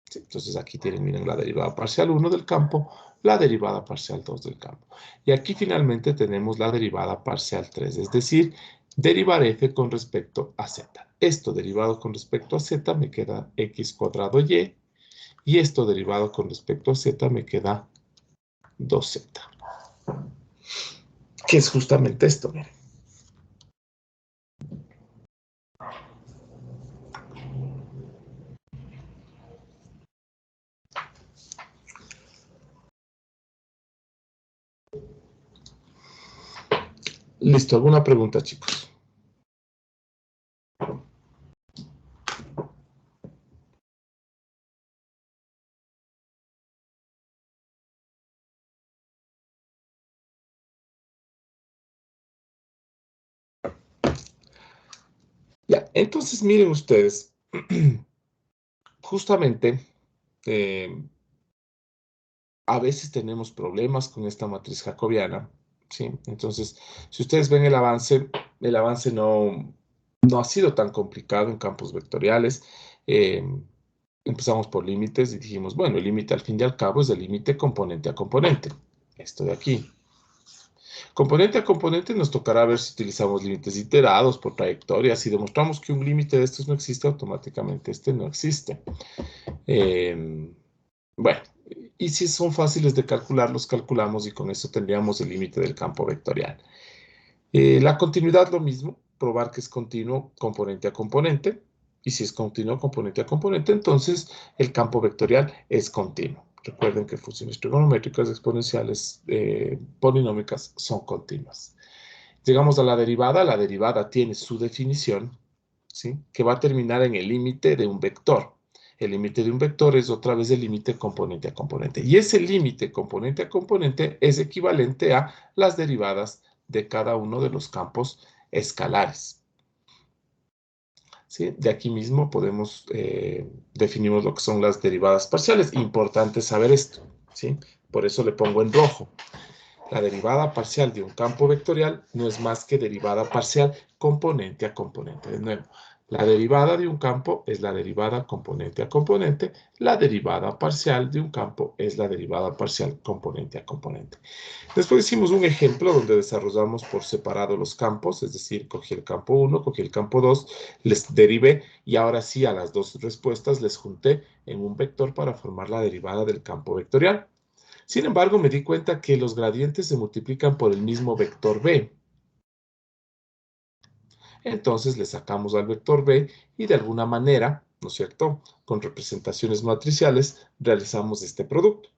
Sí, entonces aquí tienen, miren, la derivada parcial 1 del campo, la derivada parcial 2 del campo. Y aquí finalmente tenemos la derivada parcial 3, es decir, derivar f con respecto a z. Esto derivado con respecto a z me queda x cuadrado y esto derivado con respecto a z me queda 2z. Que es justamente esto, miren. Listo, ¿alguna pregunta, chicos? Ya, entonces miren ustedes, justamente a veces tenemos problemas con esta matriz jacobiana, ¿sí? Entonces, si ustedes ven el avance no ha sido tan complicado en campos vectoriales. Empezamos por límites y dijimos, bueno, el límite al fin y al cabo es el límite componente a componente. Esto de aquí. Componente a componente nos tocará ver si utilizamos límites iterados por trayectoria. Si demostramos que un límite de estos no existe, automáticamente este no existe. Bueno, y si son fáciles de calcular, los calculamos y con eso tendríamos el límite del campo vectorial. La continuidad lo mismo, probar que es continuo componente a componente. Y si es continuo componente a componente, entonces el campo vectorial es continuo. Recuerden que funciones trigonométricas, exponenciales, polinómicas son continuas. Llegamos a la derivada tiene su definición, ¿sí? Que va a terminar en el límite de un vector. El límite de un vector es otra vez el límite componente a componente. Y ese límite componente a componente es equivalente a las derivadas de cada uno de los campos escalares. ¿sí? De aquí mismo podemos, definimos lo que son las derivadas parciales. Importante saber esto, ¿sí? Por eso le pongo en rojo. La derivada parcial de un campo vectorial no es más que derivada parcial componente a componente. De nuevo, la derivada de un campo es la derivada componente a componente. La derivada parcial de un campo es la derivada parcial componente a componente. Después hicimos un ejemplo donde desarrollamos por separado los campos, es decir, cogí el campo 1, cogí el campo 2, les derivé y ahora sí a las dos respuestas les junté en un vector para formar la derivada del campo vectorial. Sin embargo, me di cuenta que los gradientes se multiplican por el mismo vector b. Entonces le sacamos al vector b y de alguna manera, ¿no es cierto?, con representaciones matriciales, realizamos este producto.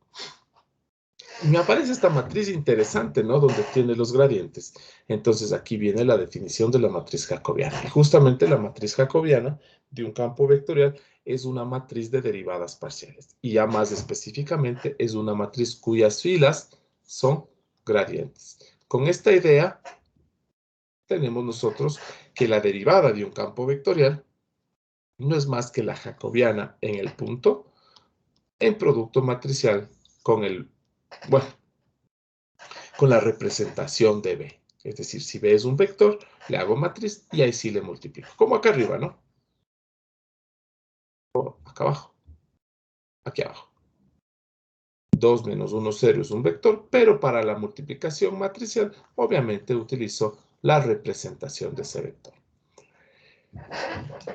Me aparece esta matriz interesante, ¿no?, donde tiene los gradientes. Entonces aquí viene la definición de la matriz jacobiana. Y justamente la matriz jacobiana de un campo vectorial es una matriz de derivadas parciales. Y ya más específicamente es una matriz cuyas filas son gradientes. Con esta idea tenemos nosotros que la derivada de un campo vectorial no es más que la jacobiana en el punto en producto matricial con el, bueno, con la representación de B. Es decir, si B es un vector, le hago matriz y ahí sí le multiplico. Como acá arriba, ¿no? O acá abajo. Aquí abajo. 2 menos 1, 0 es un vector, pero para la multiplicación matricial, obviamente utilizo la representación de ese vector.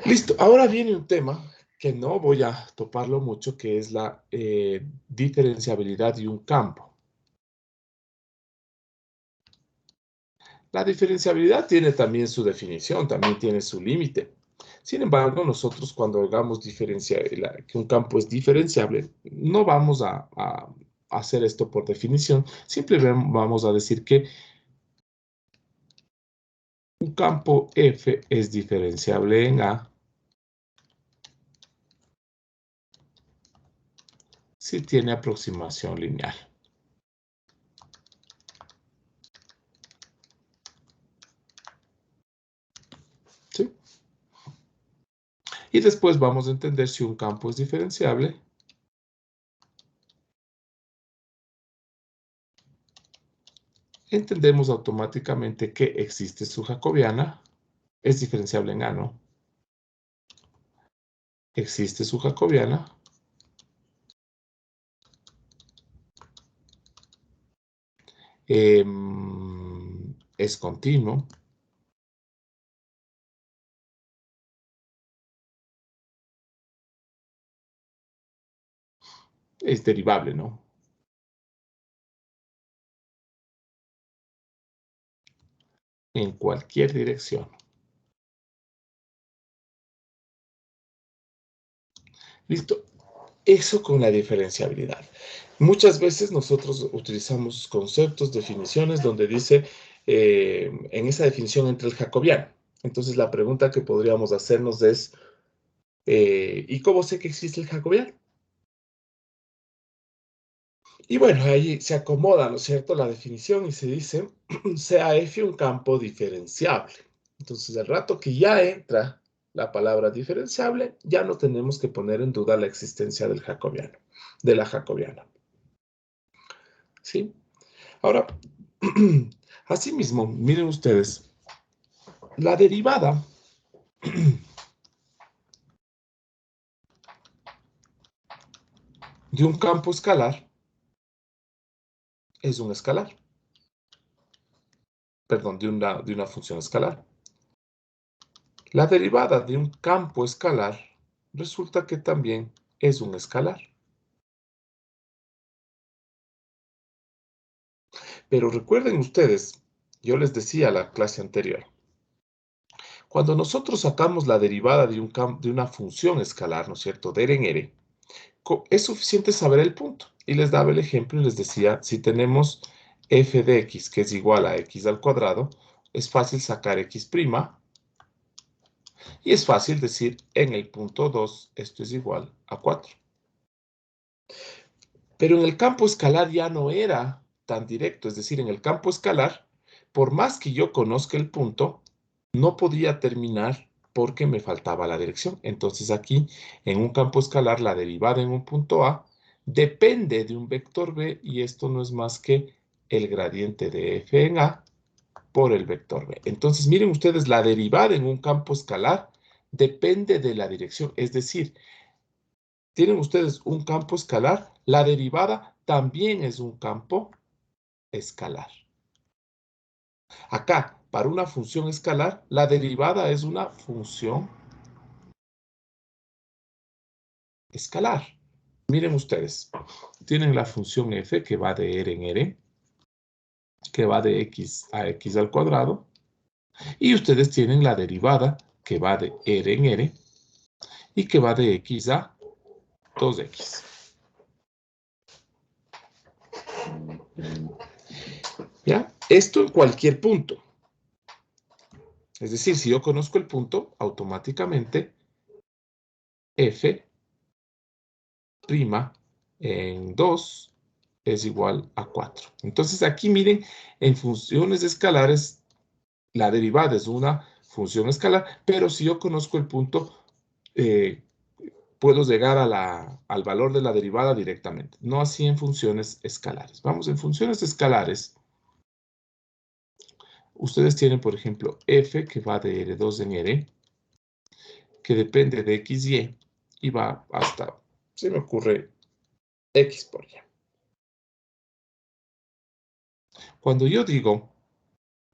Listo. Ahora viene un tema que no voy a toparlo mucho, que es la diferenciabilidad de un campo. La diferenciabilidad tiene también su definición, también tiene su límite. Sin embargo, nosotros cuando hagamos que un campo es diferenciable, no vamos a hacer esto por definición, simplemente vamos a decir que un campo F es diferenciable en A si tiene aproximación lineal. ¿Sí? Y después vamos a entender si un campo es diferenciable. Entendemos automáticamente que existe su jacobiana. Es diferenciable en A, ¿no? Existe su jacobiana. Es continuo. Es derivable, ¿no? En cualquier dirección. Listo. Eso con la diferenciabilidad. Muchas veces nosotros utilizamos conceptos, definiciones, donde dice, en esa definición entra el jacobiano. Entonces la pregunta que podríamos hacernos es, ¿y cómo sé que existe el jacobiano? Y bueno, ahí se acomoda, ¿no es cierto?, la definición y se dice, sea F un campo diferenciable. Entonces, al rato que ya entra la palabra diferenciable, ya no tenemos que poner en duda la existencia del jacobiano, de la jacobiana. ¿Sí? Ahora, asimismo, miren ustedes, la derivada de un campo escalar es un escalar. Perdón, de una función escalar. La derivada de un campo escalar resulta que también es un escalar. Pero recuerden ustedes, yo les decía la clase anterior, cuando nosotros sacamos la derivada de una función escalar, ¿no es cierto?, de R en R, es suficiente saber el punto. Y les daba el ejemplo y les decía, si tenemos f de x, que es igual a x al cuadrado, es fácil sacar x', y es fácil decir en el punto 2, esto es igual a 4. Pero en el campo escalar ya no era tan directo, es decir, en el campo escalar, por más que yo conozca el punto, no podía terminar porque me faltaba la dirección. Entonces aquí, en un campo escalar, la derivada en un punto A depende de un vector B y esto no es más que el gradiente de f en A por el vector B. Entonces, miren ustedes, la derivada en un campo escalar depende de la dirección. Es decir, tienen ustedes un campo escalar, la derivada también es un campo escalar. Acá, para una función escalar, la derivada es una función escalar. Miren ustedes, tienen la función f que va de r en r, que va de x a x al cuadrado, y ustedes tienen la derivada que va de r en r y que va de x a 2x. ¿Ya? Esto en cualquier punto. Es decir, si yo conozco el punto, automáticamente f' en 2 es igual a 4. Entonces aquí miren, en funciones escalares, la derivada es una función escalar, pero si yo conozco el punto, puedo llegar al valor de la derivada directamente. No así en funciones escalares. Vamos, en funciones escalares, ustedes tienen, por ejemplo, f que va de R2 en R, que depende de x, y va hasta, se me ocurre, x por y. Cuando yo digo,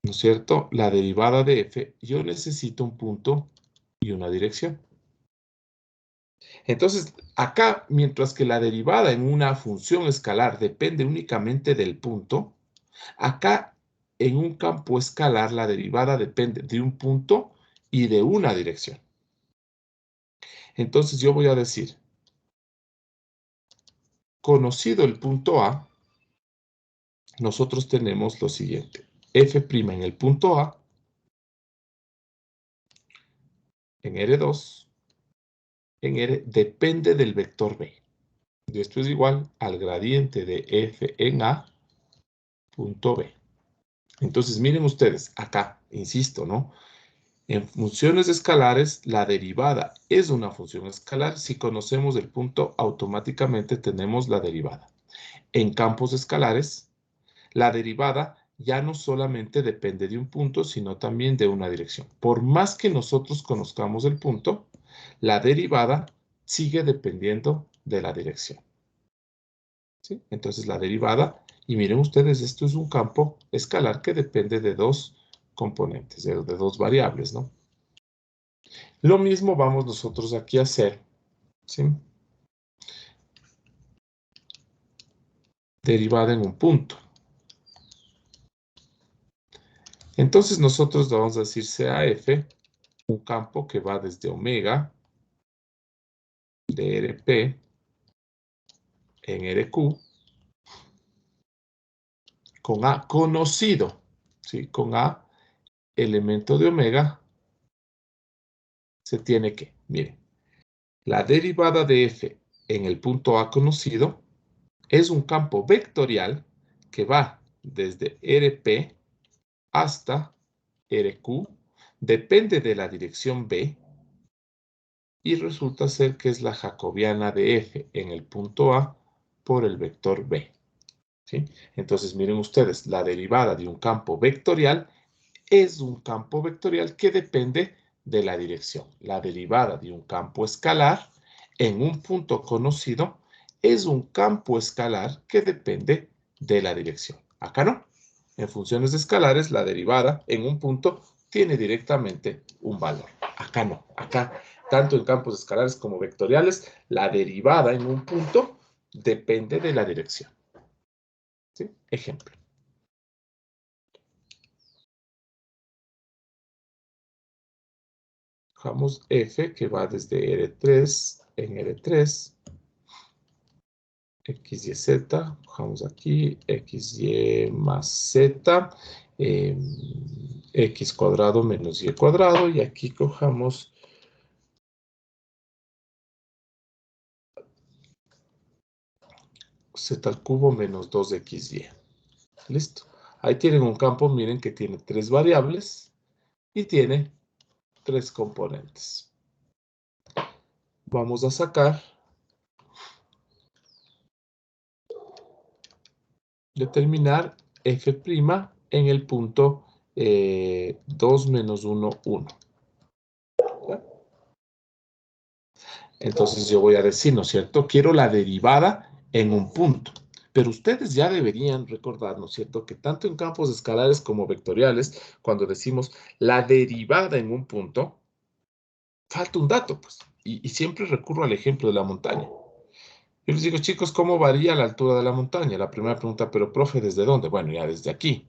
¿no es cierto?, la derivada de f, yo necesito un punto y una dirección. Entonces, acá, mientras que la derivada en una función escalar depende únicamente del punto, acá en un campo escalar la derivada depende de un punto y de una dirección. Entonces yo voy a decir, conocido el punto A, nosotros tenemos lo siguiente. F' en el punto A, en R2, en R, depende del vector B. Y esto es igual al gradiente de F en A, punto B. Entonces, miren ustedes, acá, insisto, ¿no? En funciones escalares, la derivada es una función escalar. Si conocemos el punto, automáticamente tenemos la derivada. En campos escalares, la derivada ya no solamente depende de un punto, sino también de una dirección. Por más que nosotros conozcamos el punto, la derivada sigue dependiendo de la dirección. ¿Sí? Entonces la derivada, y miren ustedes, esto es un campo escalar que depende de dos componentes, de dos variables, ¿no? Lo mismo vamos nosotros aquí a hacer, ¿sí? Derivada en un punto. Entonces nosotros vamos a decir CAF, un campo que va desde omega de RP en RQ con A conocido, ¿sí? Con A elemento de omega se tiene que, miren, la derivada de F en el punto A conocido es un campo vectorial que va desde RP hasta RQ, depende de la dirección B, y resulta ser que es la jacobiana de F en el punto A por el vector B. ¿Sí? Entonces, miren ustedes, la derivada de un campo vectorial es un campo vectorial que depende de la dirección. La derivada de un campo escalar en un punto conocido es un campo escalar que depende de la dirección. Acá no. En funciones escalares, la derivada en un punto tiene directamente un valor. Acá no. Acá, tanto en campos escalares como vectoriales, la derivada en un punto depende de la dirección. ¿Sí? Ejemplo. Dejamos f que va desde R3 en R3. X, Y, Z, bajamos aquí, X, Y más Z, X cuadrado menos Y cuadrado, y aquí cojamos Z al cubo menos 2XY. Listo. Ahí tienen un campo, miren que tiene tres variables y tiene tres componentes. Vamos a sacar, determinar f' en el punto 2 menos 1, 1. Entonces yo voy a decir, ¿no es cierto? Quiero la derivada en un punto. Pero ustedes ya deberían recordar, ¿no es cierto?, que tanto en campos escalares como vectoriales, cuando decimos la derivada en un punto, falta un dato, pues. Y siempre recurro al ejemplo de la montaña. Yo les digo, chicos, ¿cómo varía la altura de la montaña? La primera pregunta, pero profe, ¿desde dónde? Bueno, ya desde aquí.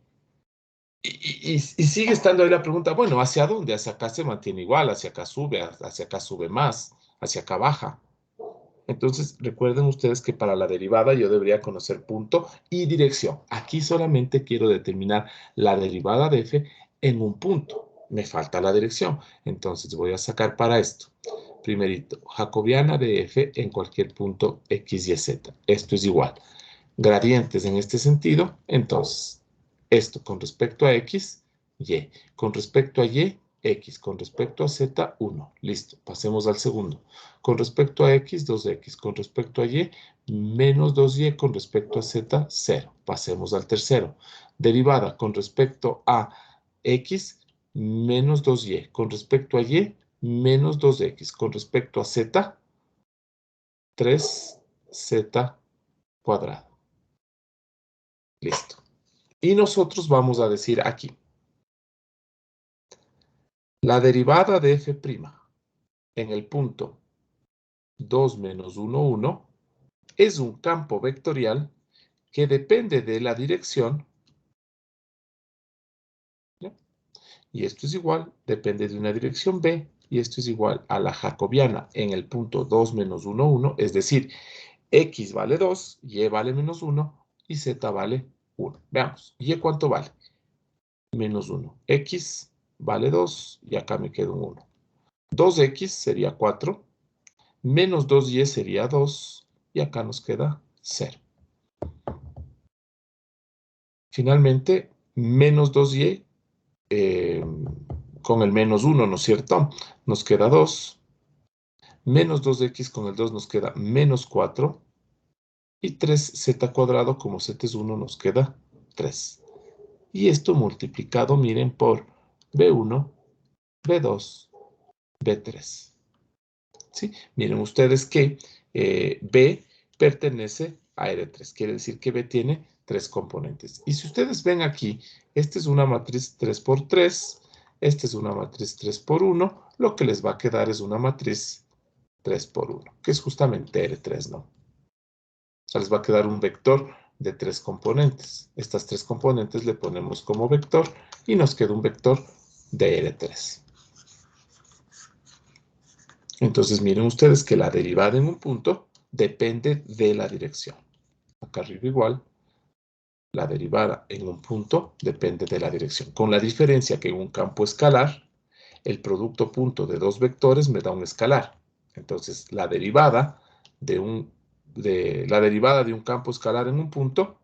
Y sigue estando ahí la pregunta, bueno, ¿hacia dónde? Hacia acá se mantiene igual, hacia acá sube más, hacia acá baja. Entonces, recuerden ustedes que para la derivada yo debería conocer punto y dirección. Aquí solamente quiero determinar la derivada de f en un punto. Me falta la dirección. Entonces, voy a sacar para esto. Primerito, jacobiana de f en cualquier punto x, y, z. Esto es igual. Gradientes en este sentido. Entonces, esto con respecto a x, y. Con respecto a y, x. Con respecto a z, 1. Listo. Pasemos al segundo. Con respecto a x, 2x. Con respecto a y, menos 2y. Con respecto a z, 0. Pasemos al tercero. Derivada con respecto a x, menos 2y. Con respecto a y, menos 2x. Con respecto a z, 3z cuadrado. Listo. Y nosotros vamos a decir aquí, la derivada de f' en el punto 2 menos 1, 1 es un campo vectorial que depende de la dirección, ¿ya? Y esto es igual, depende de una dirección b, y esto es igual a la jacobiana en el punto 2 menos 1, 1, es decir, x vale 2, y vale menos 1, y z vale 1. Veamos, ¿y cuánto vale? Menos 1. X vale 2, y acá me queda un 1. 2x sería 4, menos 2y sería 2, y acá nos queda 0. Finalmente, menos 2y con el menos 1, ¿no es cierto? Nos queda 2. Menos 2x con el 2 nos queda menos 4. Y 3z cuadrado, como z es 1, nos queda 3. Y esto multiplicado, miren, por b1, b2, b3. ¿Sí? Miren ustedes que B pertenece a R3. Quiere decir que B tiene 3 componentes. Y si ustedes ven aquí, esta es una matriz 3 por 3, esta es una matriz 3 por 1, lo que les va a quedar es una matriz 3 por 1, que es justamente R3, ¿no? O sea, les va a quedar un vector de 3 componentes. Estas 3 componentes le ponemos como vector y nos queda un vector de R3. Entonces miren ustedes que la derivada en un punto depende de la dirección. Acá arriba igual, la derivada en un punto depende de la dirección. Con la diferencia que en un campo escalar, el producto punto de dos vectores me da un escalar. Entonces la derivada de un campo escalar en un punto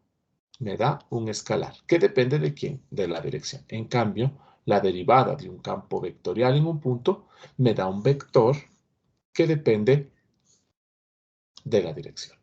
me da un escalar. ¿Que depende de quién? De la dirección. En cambio, la derivada de un campo vectorial en un punto me da un vector que depende de la dirección.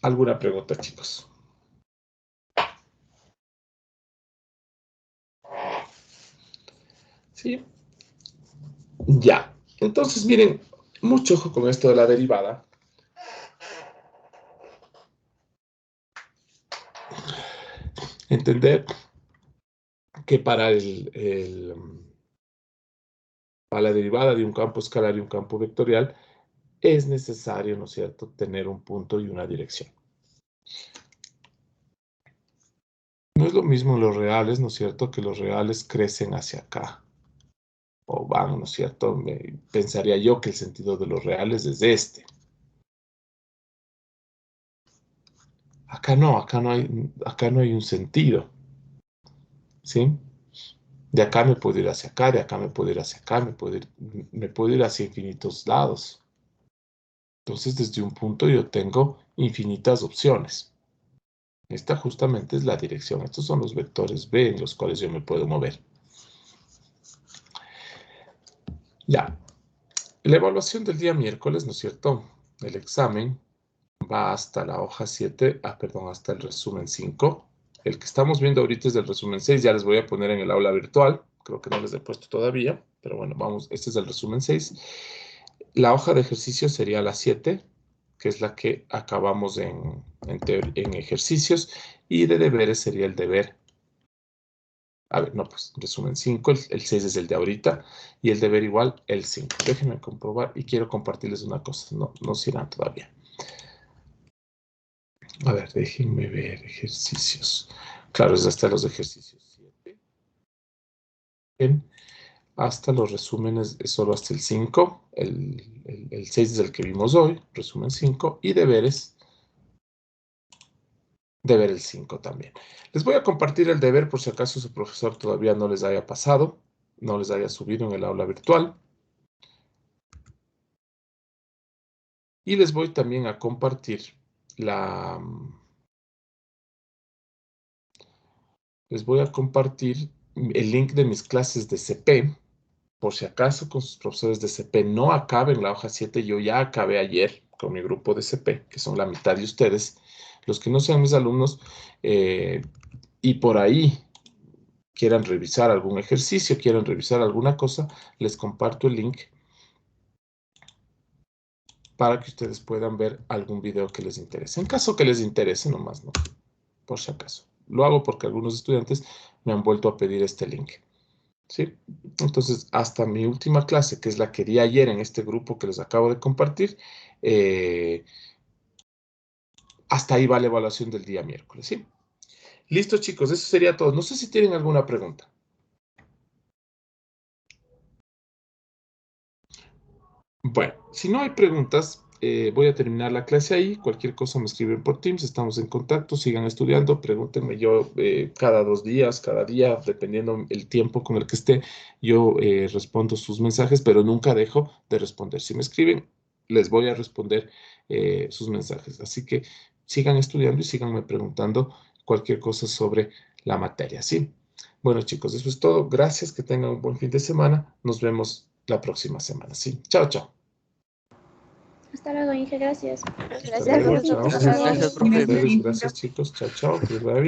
¿Alguna pregunta, chicos? ¿Sí? Ya. Entonces, miren, mucho ojo con esto de la derivada. Entender que para la derivada de un campo escalar y un campo vectorial es necesario, ¿no es cierto?, tener un punto y una dirección. No es lo mismo los reales, ¿no es cierto? Que los reales crecen hacia acá. O van, ¿no es cierto? Pensaría yo que el sentido de los reales es este. Acá no hay un sentido. ¿Sí? De acá me puedo ir hacia acá, de acá me puedo ir hacia acá, me puedo ir hacia infinitos lados. Entonces, desde un punto yo tengo infinitas opciones. Esta justamente es la dirección. Estos son los vectores B en los cuales yo me puedo mover. Ya. La evaluación del día miércoles, ¿no es cierto? El examen va hasta la hoja 7, hasta el resumen 5. El que estamos viendo ahorita es del resumen 6. Ya les voy a poner en el aula virtual. Creo que no les he puesto todavía. Pero bueno, vamos. Este es el resumen 6. La hoja de ejercicio sería la 7, que es la que acabamos en ejercicios. Y de deberes sería el deber. A ver, no, pues resumen 5, el 6 es el de ahorita, y el deber igual, el 5. Déjenme comprobar y quiero compartirles una cosa, no se irán todavía. A ver, déjenme ver ejercicios. Claro, es hasta los ejercicios 7. Bien. Hasta los resúmenes es solo hasta el 5. El 6 es el que vimos hoy, resumen 5, y deberes, deber el 5 también. Les voy a compartir el deber por si acaso su profesor todavía no les haya pasado, no les haya subido en el aula virtual. Y les voy también a compartir les voy a compartir el link de mis clases de CP, por si acaso con sus profesores de CP no acaben la hoja 7, yo ya acabé ayer con mi grupo de CP, que son la mitad de ustedes, los que no sean mis alumnos, y por ahí quieran revisar algún ejercicio, quieran revisar alguna cosa, les comparto el link para que ustedes puedan ver algún video que les interese. En caso que les interese nomás, ¿no? Por si acaso. Lo hago porque algunos estudiantes me han vuelto a pedir este link. ¿Sí? Entonces, hasta mi última clase, que es la que di ayer en este grupo que les acabo de compartir, hasta ahí va la evaluación del día miércoles. ¿Sí? Listo, chicos, eso sería todo. No sé si tienen alguna pregunta. Bueno, si no hay preguntas, voy a terminar la clase ahí. Cualquier cosa me escriben por Teams, estamos en contacto, sigan estudiando, pregúntenme yo cada 2 días, cada día, dependiendo el tiempo con el que esté, yo respondo sus mensajes, pero nunca dejo de responder. Si me escriben, les voy a responder sus mensajes. Así que sigan estudiando y síganme preguntando cualquier cosa sobre la materia, ¿sí? Bueno, chicos, eso es todo. Gracias, que tengan un buen fin de semana. Nos vemos la próxima semana, ¿sí? Chao, chao. Hasta luego, Inge, gracias. Hasta Gracias, luego, profesor. chao. Gracias, profe. Ustedes, gracias, chicos. Chao, chao. Que les vaya bien.